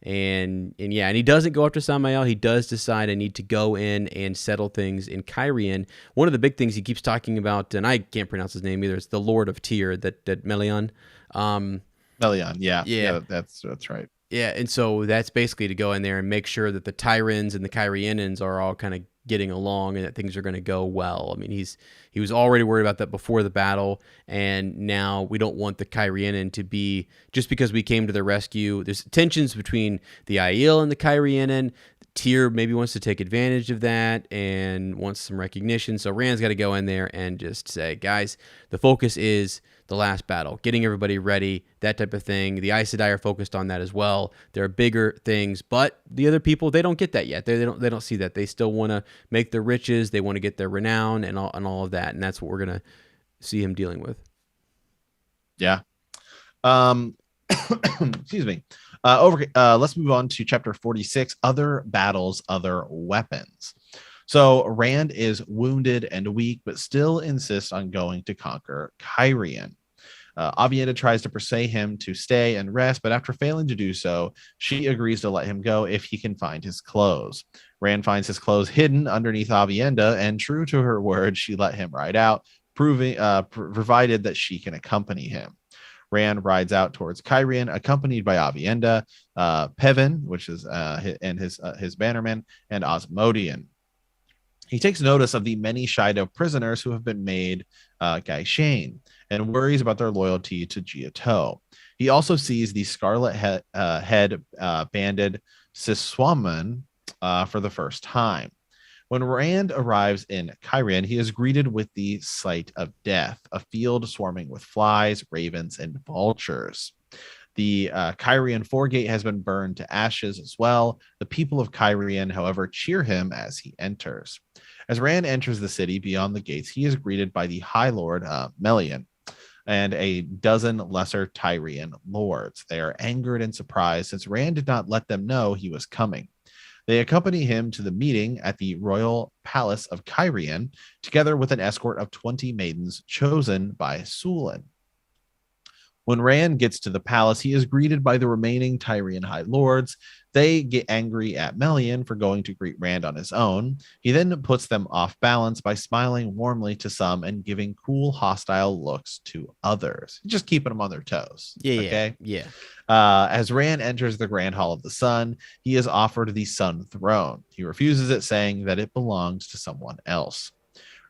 And he doesn't go after Samael. He does decide I need to go in and settle things in Cairhien. One of the big things he keeps talking about, and I can't pronounce his name either, it's the Lord of Tyr, that Melion. Melion, yeah, that's right. Yeah, and so that's basically to go in there and make sure that the Tyrans and the Cairhenians are all kind of getting along and that things are going to go well. I mean, he was already worried about that before the battle, and now we don't want the Cairhienin to be, just because we came to their rescue. There's tensions between the Aiel and the Cairhienin. Tyr maybe wants to take advantage of that and wants some recognition. So Rand's got to go in there and just say, guys, the focus is the last battle, getting everybody ready, that type of thing. The Aes Sedai are focused on that as well. There are bigger things, but the other people, they don't get that yet. They don't see that. They still want to make their riches. They want to get their renown and all of that. And that's what we're going to see him dealing with. Yeah. Excuse me. Let's move on to chapter 46, Other Battles, Other Weapons. So Rand is wounded and weak, but still insists on going to conquer Cairhien. Avienda tries to persuade him to stay and rest, but after failing to do so, she agrees to let him go if he can find his clothes. Rand finds his clothes hidden underneath Avienda, and true to her word, she let him ride out, provided that she can accompany him. Rand rides out towards Cairhien, accompanied by Avienda, Pevin, which is and his bannerman, and Osmodian. He takes notice of the many Shido prisoners who have been made Gaishain and worries about their loyalty to Giotto. He also sees the scarlet head banded Siswaman for the first time. When Rand arrives in Cairhien, he is greeted with the sight of death, a field swarming with flies, ravens, and vultures. The Cairhien foregate has been burned to ashes as well. The people of Cairhien, however, cheer him as he enters. As Rand enters the city beyond the gates, he is greeted by the High Lord Melion and a dozen lesser Tyrian lords. They are angered and surprised since Rand did not let them know he was coming. They accompany him to the meeting at the royal palace of Cairhien, together with an escort of 20 maidens chosen by Sulin. When Rand gets to the palace, he is greeted by the remaining Tyrian High Lords. They get angry at Melion for going to greet Rand on his own. He then puts them off balance by smiling warmly to some and giving cool, hostile looks to others, just keeping them on their toes. Yeah. As Rand enters the Grand Hall of the Sun, he is offered the Sun Throne. He refuses it, saying that it belongs to someone else.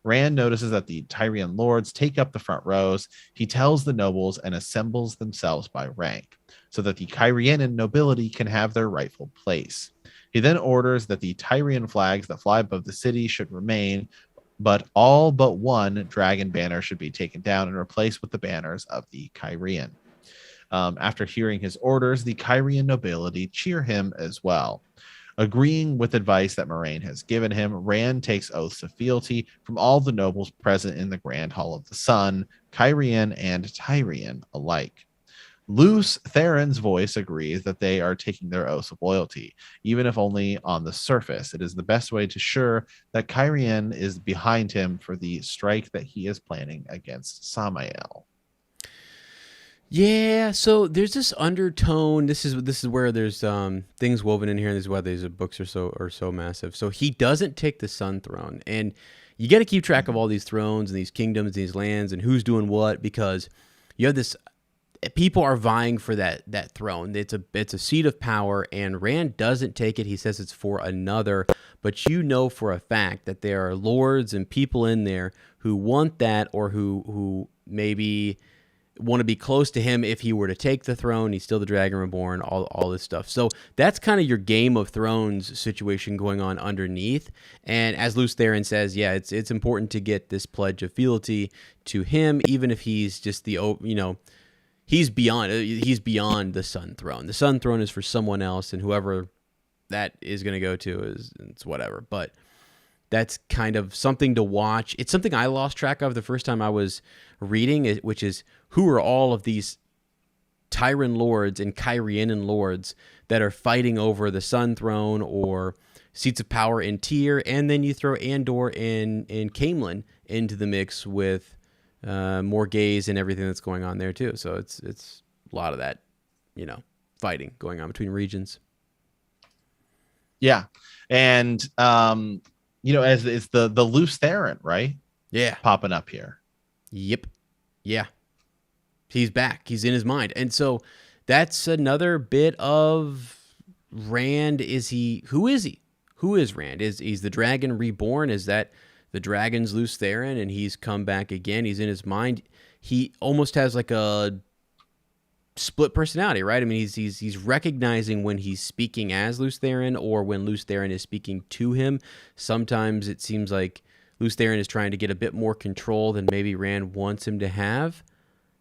Rand notices that the Tyrian lords take up the front rows. He tells the nobles and assembles themselves by rank, so that the Cairhienin nobility can have their rightful place. He then orders that the Tyrian flags that fly above the city should remain, but all but one dragon banner should be taken down and replaced with the banners of the Cairhien. After hearing his orders, the Cairhien nobility cheer him as well. Agreeing with advice that Moraine has given him, Rand takes oaths of fealty from all the nobles present in the Grand Hall of the Sun, Cairhien and Tyrian alike. Luce Theron's voice agrees that they are taking their oaths of loyalty, even if only on the surface. It is the best way to assure that Kyrian is behind him for the strike that he is planning against Samael. Yeah, so there's this undertone. This is where there's things woven in here, and this is why these books are so massive. So he doesn't take the Sun Throne, and you got to keep track of all these thrones and these kingdoms, these lands, and who's doing what, because you have this. People are vying for that throne. It's a seat of power, and Rand doesn't take it. He says it's for another, but you know for a fact that there are lords and people in there who want that, or who maybe want to be close to him if he were to take the throne. He's still the Dragon Reborn, all this stuff. So that's kind of your Game of Thrones situation going on underneath. And as Luce Theron says, yeah, it's important to get this pledge of fealty to him, even if he's just he's beyond the Sun Throne. The Sun Throne is for someone else, and whoever that is going to go to it's whatever. But that's kind of something to watch. It's something I lost track of the first time I was reading it, which is who are all of these Tyran lords and Kyrianan lords that are fighting over the Sun Throne or seats of power in Tyr, and then you throw Andor and Caemlyn into the mix with more gays and everything that's going on there too. So it's a lot of that, fighting going on between regions. Yeah, and as it's the Luce Theron, right? Yeah, popping up here. Yep. Yeah. He's back. He's in his mind. And so that's another bit of Rand. Who is he? Who is Rand? He's the Dragon Reborn? Is that the dragon's Luce Theron and he's come back again? He's in his mind. He almost has like a split personality, right? I mean, he's recognizing when he's speaking as Luce Theron or when Luce Theron is speaking to him. Sometimes it seems like Luce Theron is trying to get a bit more control than maybe Rand wants him to have.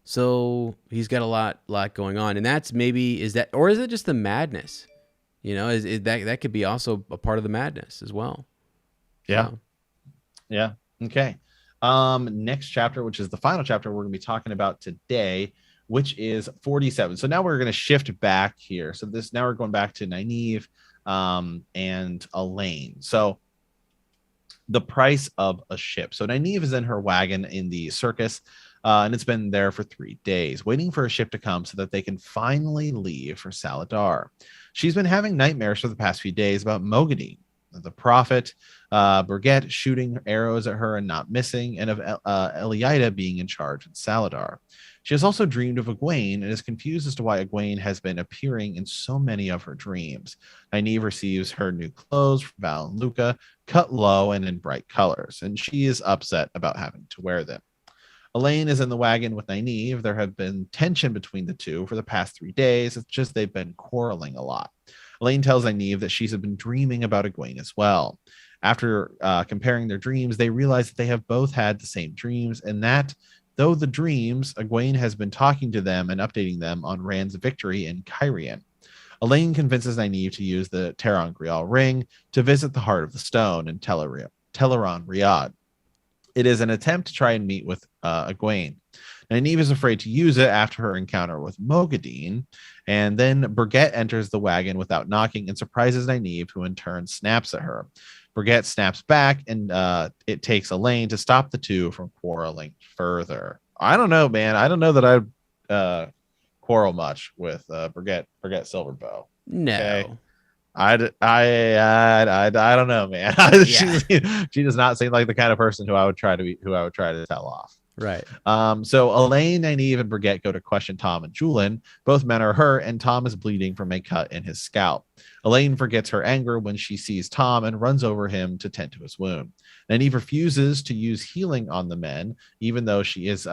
So he's got a lot going on. And that's is it just the madness? Is that could be also a part of the madness as well. Yeah. So. Yeah. Okay. Next chapter, which is the final chapter we're going to be talking about today, which is 47. So now we're going to shift back here. So now we're going back to Nynaeve and Elaine. So the price of a ship. So Nynaeve is in her wagon in the circus, and it's been there for 3 days, waiting for a ship to come so that they can finally leave for Saladar. She's been having nightmares for the past few days about Moghedien, the prophet, Birgitte shooting arrows at her and not missing, and of Eliada being in charge in Saladar. She has also dreamed of Egwene and is confused as to why Egwene has been appearing in so many of her dreams. Nynaeve receives her new clothes from Val and Luca, cut low and in bright colors, and she is upset about having to wear them. Elaine is in the wagon with Nynaeve. There have been tension between the two for the past 3 days. It's just they've been quarreling a lot. Elaine tells Nynaeve that she's been dreaming about Egwene as well. After comparing their dreams, they realize that they have both had the same dreams, and that though the dreams, Egwene has been talking to them and updating them on Rand's victory in Cairhien. Elaine convinces Nynaeve to use the ter'angreal ring to visit the Heart of the Stone in Teleron Riyadh. It is an attempt to try and meet with Egwene. Nynaeve is afraid to use it after her encounter with Moghedien, and then Birgitte enters the wagon without knocking and surprises Nynaeve, who in turn snaps at her. Birgitte snaps back, and it takes Elaine to stop the two from quarreling further. I don't know, man. I don't know that I'd quarrel much with Birgitte Silverbow. No. Okay? I don't know, man. She does not seem like the kind of person who I would try to tell off. Right. So Elaine, Nynaeve, and Birgitte go to question Tom and Julian. Both men are hurt, and Tom is bleeding from a cut in his scalp. Elaine forgets her anger when she sees Tom and runs over him to tend to his wound. Nynaeve refuses to use healing on the men, even though she is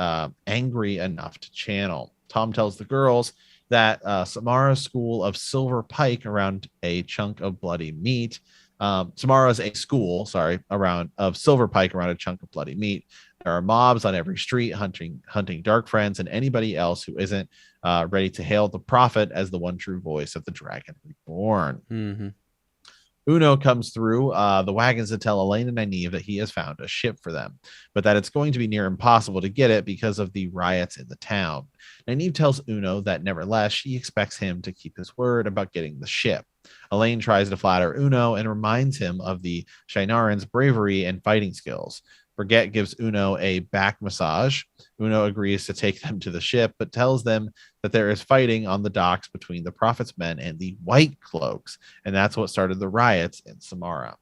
angry enough to channel. Tom tells the girls that Samara's school of silver pike around a chunk of bloody meat. Samara's a school, of silver pike around a chunk of bloody meat. There are mobs on every street hunting dark friends and anybody else who isn't ready to hail the prophet as the one true voice of the Dragon Reborn. Mm-hmm. Uno comes through the wagons to tell Elaine and Nynaeve that he has found a ship for them, but that it's going to be near impossible to get it because of the riots in the town. Nynaeve tells Uno that nevertheless she expects him to keep his word about getting the ship. Elaine tries to flatter Uno and reminds him of the Shinaran's bravery and fighting skills. Brigette gives Uno a back massage. Uno agrees to take them to the ship, but tells them that there is fighting on the docks between the Prophet's men and the White Cloaks, and that's what started the riots in Samara.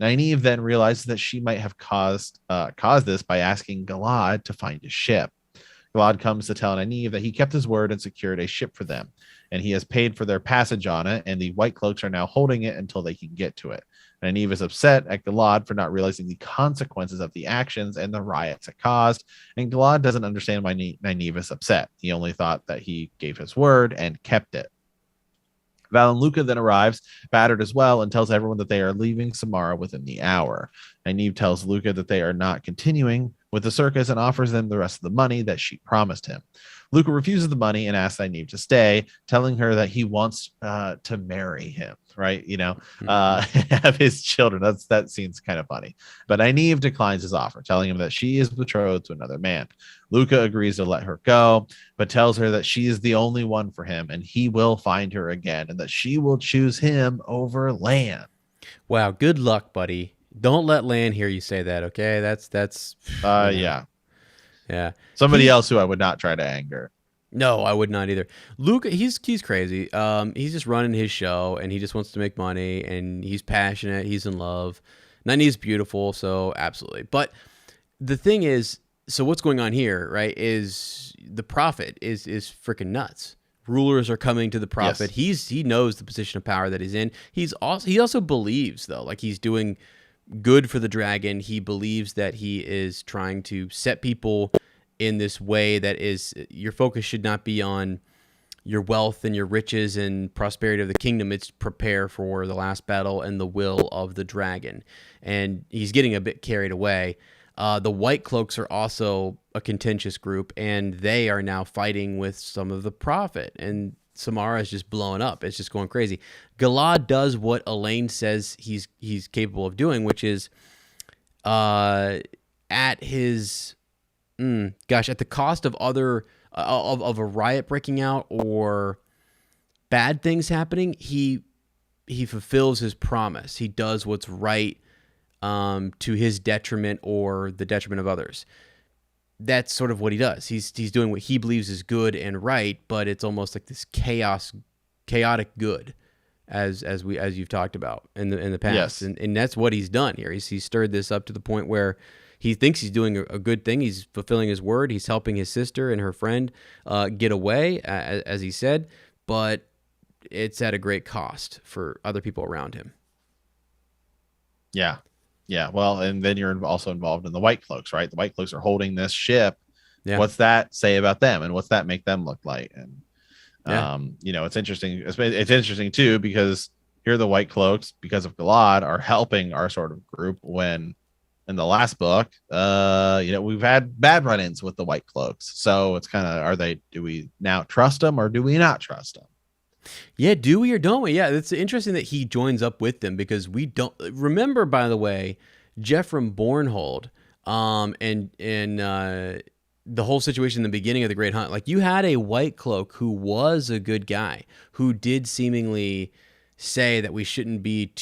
Nynaeve then realizes that she might have caused this by asking Galad to find a ship. Galad comes to tell Nynaeve that he kept his word and secured a ship for them, and he has paid for their passage on it, and the White Cloaks are now holding it until they can get to it. Nynaeve is upset at Galad for not realizing the consequences of the actions and the riots it caused, and Galad doesn't understand why Nynaeve is upset. He only thought that he gave his word and kept it. Val and Luca then arrives, battered as well, and tells everyone that they are leaving Samara within the hour. Nynaeve tells Luca that they are not continuing with the circus and offers them the rest of the money that she promised him. Luca refuses the money and asks Nynaeve to stay, telling her that he wants to marry him, right? Have his children. That seems kind of funny. But Nynaeve declines his offer, telling him that she is betrothed to another man. Luca agrees to let her go, but tells her that she is the only one for him and he will find her again and that she will choose him over Lan. Wow, good luck, buddy. Don't let Lan hear you say that, okay? That's yeah. Somebody else who I would not try to anger. No, I would not either. Luca, he's crazy. He's just running his show, and he just wants to make money, and he's passionate. He's in love. Nynaeve's beautiful, so absolutely. But the thing is, so what's going on here, right? Is the prophet is freaking nuts. Rulers are coming to the prophet. Yes. He knows the position of power that he's in. He also believes though, like he's doing good for the dragon. He believes that he is trying to set people in this way that is, your focus should not be on your wealth and your riches and prosperity of the kingdom. It's prepare for the last battle and the will of the dragon. And he's getting a bit carried away. The White Cloaks are also a contentious group, and they are now fighting with some of the prophet. And Samara is just blowing up. It's just going crazy. Galad does what Elaine says he's capable of doing, which is at his at the cost of other of a riot breaking out or bad things happening, he fulfills his promise. He does what's right to his detriment or the detriment of others. That's sort of what he does. He's doing what he believes is good and right, but it's almost like this chaotic good, as you've talked about in the past. Yes. And that's what he's done here. He's stirred this up to the point where he thinks he's doing a good thing. He's fulfilling his word. He's helping his sister and her friend get away, as he said, but it's at a great cost for other people around him. Yeah. Yeah, well, and then you're also involved in the White Cloaks, right? The White Cloaks are holding this ship. Yeah. What's that say about them, and what's that make them look like? And it's interesting. It's interesting too because here the White Cloaks, because of Galad, are helping our sort of group. When in the last book, we've had bad run-ins with the White Cloaks. So it's kind of, do we now trust them or do we not trust them? Yeah, do we or don't we? Yeah, it's interesting that he joins up with them because we don't remember. By the way, Jeffrey Bornhold, and the whole situation in the beginning of the Great Hunt. Like, you had a White Cloak who was a good guy, who did seemingly say that we shouldn't be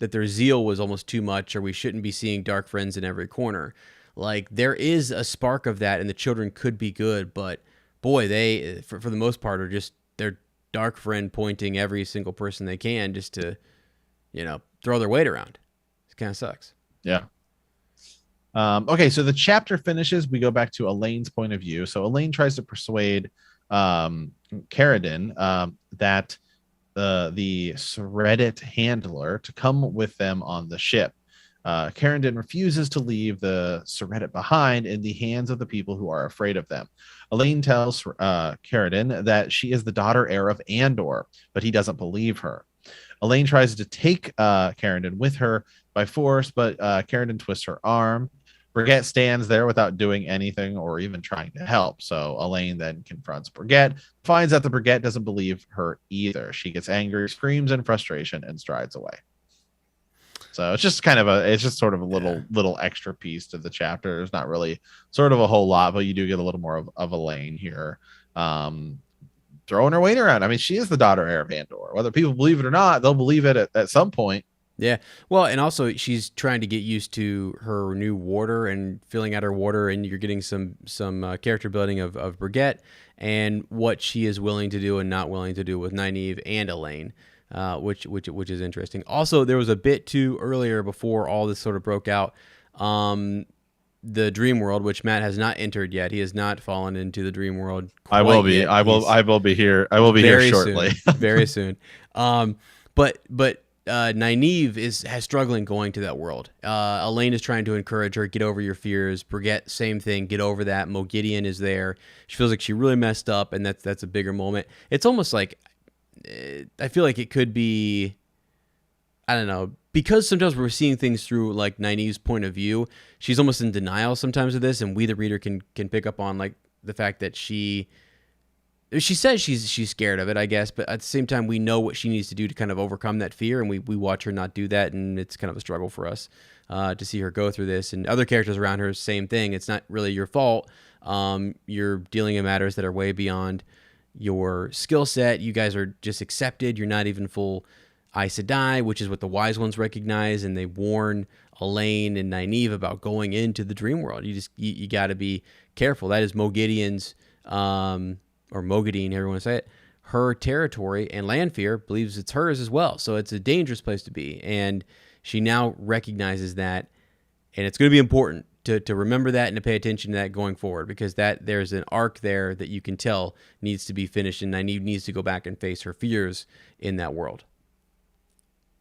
that their zeal was almost too much, or we shouldn't be seeing dark friends in every corner. Like, there is a spark of that, and the children could be good, but boy, they for the most part are they're dark friend pointing every single person they can just to, throw their weight around. It kind of sucks. Yeah. Okay, so the chapter finishes. We go back to Elaine's point of view. So Elaine tries to persuade Gai'don that the Seredit handler to come with them on the ship. Gai'don refuses to leave the Seredit behind in the hands of the people who are afraid of them. Elaine tells Gai'don that she is the heir of Andor, but he doesn't believe her. Elaine tries to take Gai'don with her by force, but Gai'don twists her arm. Brigette stands there without doing anything or even trying to help. So Elaine then confronts Brigette, finds out the Brigette doesn't believe her either. She gets angry, screams in frustration, and strides away. So it's just it's just sort of a little extra piece to the chapter. There's not really sort of a whole lot, but you do get a little more of Elaine here. Throwing her weight around. I mean, she is the daughter heir of Andor. Whether people believe it or not, they'll believe it at some point. Yeah. Well, and also she's trying to get used to her new warder and filling out her warder, and you're getting some character building of Brigitte and what she is willing to do and not willing to do with Nynaeve and Elaine, which is interesting. Also, there was a bit too earlier before all this sort of broke out. The dream world, which Matt has not entered yet. He has not fallen into the dream world. I will be. I will be here. I will be here shortly. Very soon. But Nynaeve has struggling going to that world. Elaine is trying to encourage her, get over your fears. Brigitte, same thing, get over that. Mo Gideon is there. She feels like she really messed up, and that's a bigger moment. It's almost like I feel like it could be, I don't know, because sometimes we're seeing things through like Nynaeve's point of view. She's almost in denial sometimes of this, and we the reader can pick up on like the fact that she says she's scared of it, I guess, but at the same time we know what she needs to do to kind of overcome that fear, and we watch her not do that, and it's kind of a struggle for us to see her go through this. And other characters around her, same thing. It's not really your fault. You're dealing in matters that are way beyond your skill set. You guys are just accepted. You're not even full Aes Sedai, which is what the wise ones recognize, and they warn Elaine and Nynaeve about going into the dream world. You got to be careful. That is Mo Gideon's, or Mogadine, however you want to say it, her territory, and Lanfear believes it's hers as well. So it's a dangerous place to be, and she now recognizes that, and it's going to be important to remember that and to pay attention to that going forward, because there's an arc there that you can tell needs to be finished, and Nynaeve needs to go back and face her fears in that world.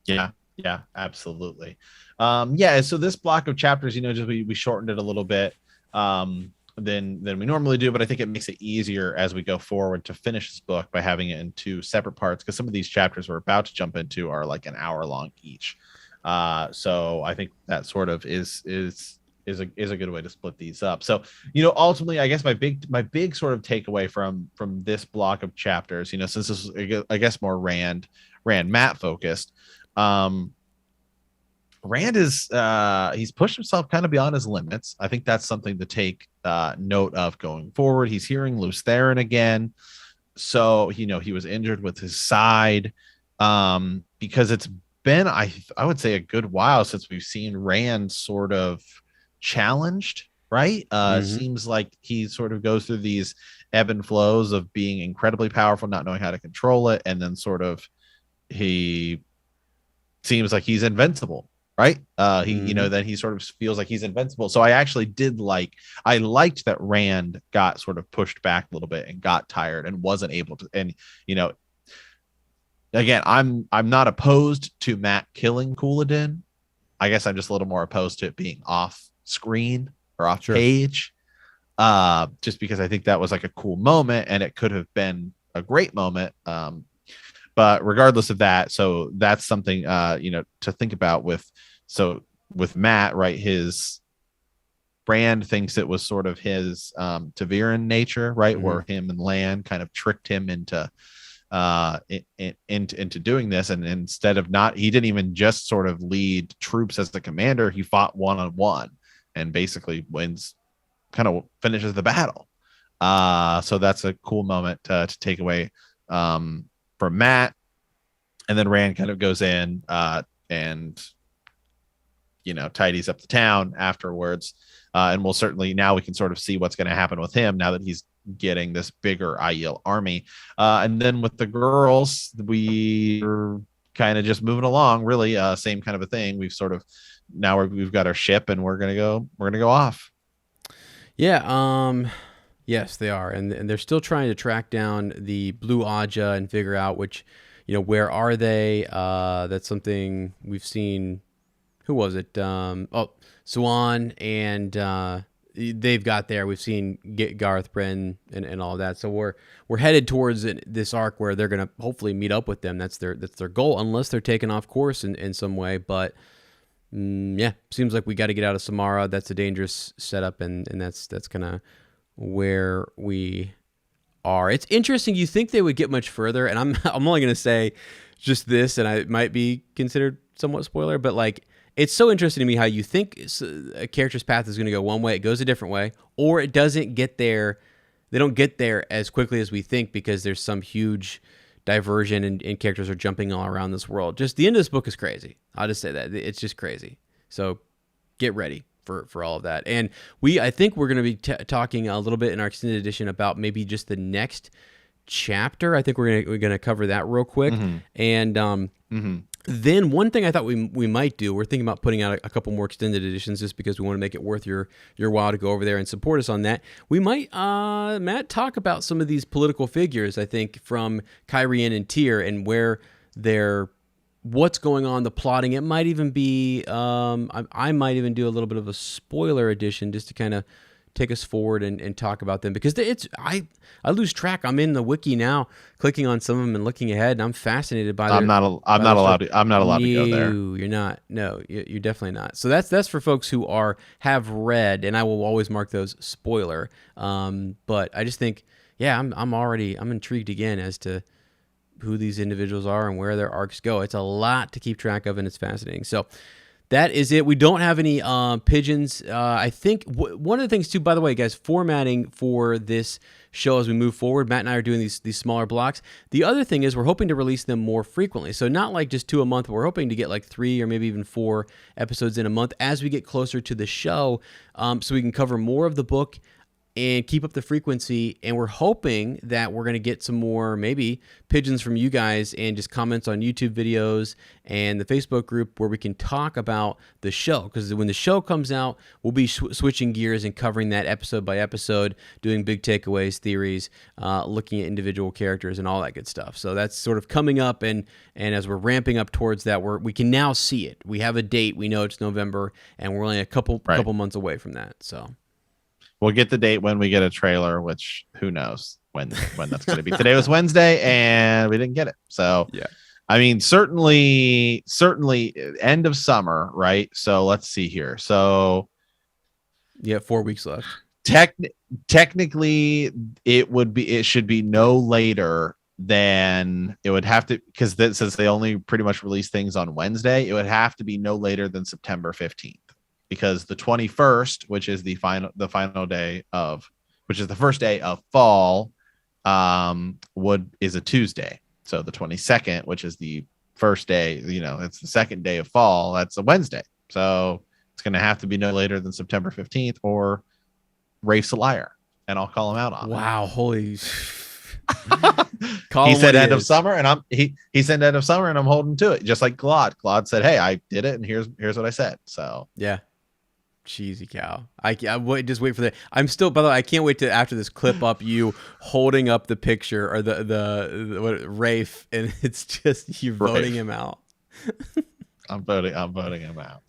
Yeah, absolutely. So this block of chapters, just we shortened it a little bit than we normally do, but I think it makes it easier as we go forward to finish this book by having it in two separate parts, because some of these chapters we're about to jump into are like an hour long each. So I think that sort of is a good way to split these up. So ultimately, I guess my big sort of takeaway from this block of chapters, since this is, I guess, more Rand Matt focused. Rand is he's pushed himself kind of beyond his limits. I think that's something to take note of going forward. He's hearing Lews Therin again, so he was injured with his side, because it's been I would say a good while since we've seen Rand sort of challenged, right? It seems like he sort of goes through these ebb and flows of being incredibly powerful, not knowing how to control it, and then sort of he seems like he's invincible, right? Then he sort of feels like he's invincible. So I actually I liked that Rand got sort of pushed back a little bit and got tired and wasn't able to. And again, I'm not opposed to Matt killing Couladin. I guess I'm just a little more opposed to it being off screen or off page, just because I think that was like a cool moment, and it could have been a great moment. But regardless of that, so that's something to think about with Matt, right? His Rand thinks it was sort of his Taviran nature, right? Where him and Lan kind of tricked him into doing this, and instead of he didn't even just sort of lead troops as the commander, he fought one-on-one and basically finishes the battle. So that's a cool moment to take away from Matt. And then Rand kind of goes in and tidies up the town afterwards, and we'll certainly, now we can sort of see what's going to happen with him now that he's getting this bigger Aiel army. And then with the girls, we're kind of just moving along, really same kind of a thing. We've got our ship, and we're gonna go off. Yes, they are, and they're still trying to track down the Blue Aja and figure out which, where are they. That's something we've seen. Who was it? Swan, and they've got there. We've seen Garth Bryn and all of that. So we're headed towards this arc where they're going to hopefully meet up with them. That's their goal, unless they're taken off course in some way. But seems like we got to get out of Samara. That's a dangerous setup, and that's kind of where we are. It's interesting. You think they would get much further, and I'm only going to say just this, and it might be considered somewhat spoiler, but like it's so interesting to me how you think a character's path is going to go one way, it goes a different way, or it doesn't get there. They don't get there as quickly as we think because there's some huge diversion and characters are jumping all around this world. Just the end of this book is crazy. I'll just say that. It's just crazy. So get ready for all of that. And I think we're going to be talking a little bit in our extended edition about maybe just the next chapter. I think we're going to cover that real quick. And then one thing I thought we might do, we're thinking about putting out a couple more extended editions just because we want to make it worth your while to go over there and support us on that. We might, Matt, talk about some of these political figures, I think, from Kyrian and Tyr and where what's going on, the plotting. It might even be, I might even do a little bit of a spoiler edition just to kind of take us forward and talk about them, because I lose track. I'm in the wiki now, clicking on some of them and looking ahead, and I'm fascinated by. I'm not allowed to go there. You're not. No, you're definitely not. So that's for folks who have read, and I will always mark those spoiler. But I just think, yeah, I'm intrigued again as to who these individuals are and where their arcs go. It's a lot to keep track of, and it's fascinating. So that is it. We don't have any pigeons. I think one of the things too, by the way, guys, formatting for this show as we move forward, Matt and I are doing these smaller blocks. The other thing is we're hoping to release them more frequently. So not like just 2 a month, but we're hoping to get like 3 or maybe even 4 episodes in a month as we get closer to the show, so we can cover more of the book and keep up the frequency. And we're hoping that we're going to get some more maybe pigeons from you guys and just comments on YouTube videos and the Facebook group where we can talk about the show. Because when the show comes out, we'll be switching gears and covering that episode by episode, doing big takeaways, theories, looking at individual characters and all that good stuff. So that's sort of coming up. And as we're ramping up towards that, we can now see it. We have a date. We know it's November, and we're only a couple months away from that. So we'll get the date when we get a trailer, which who knows when that's going to be. Today was Wednesday and we didn't get it. So, yeah, I mean, certainly end of summer, right? So let's see here. So yeah, 4 weeks left. Technically it should be no later than it would have to, because since they only pretty much release things on Wednesday, it would have to be no later than September 15th. Because the 21st, which is the final day which is the first day of fall, is a Tuesday. So the 22nd, which is the first day, it's the second day of fall, that's a Wednesday. So it's going to have to be no later than September 15th, or Rafe's a liar, and I'll call him out on it. Wow, holy. He said end of summer, and he said end of summer, and I'm holding to it, just like Claude. Claude said, "Hey, I did it, and here's what I said." So yeah. Cheesy cow. I just wait for that. I'm still, by the way, I can't wait to, after this clip up, you holding up the picture or the Rafe, and it's just you voting him out. I'm voting him out.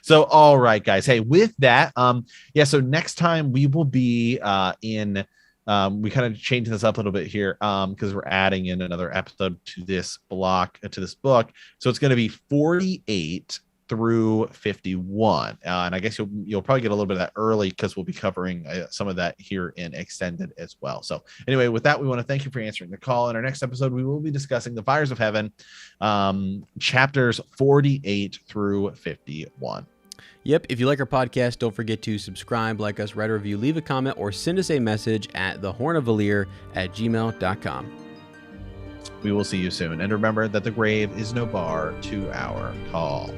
So all right, guys. Hey, with that, so next time we will be in we kind of changed this up a little bit here because we're adding in another episode to this block, to this book. So it's going to be 48 through 51, and I guess you'll probably get a little bit of that early because we'll be covering some of that here in extended as well. So anyway, with that, we want to thank you for answering the call. In our next episode, we will be discussing the Fires of Heaven, chapters 48 through 51. Yep. If you like our podcast, don't forget to subscribe, like us, write a review, leave a comment, or send us a message at thehornofvalir@gmail.com. We will see you soon, and remember that the grave is no bar to our call.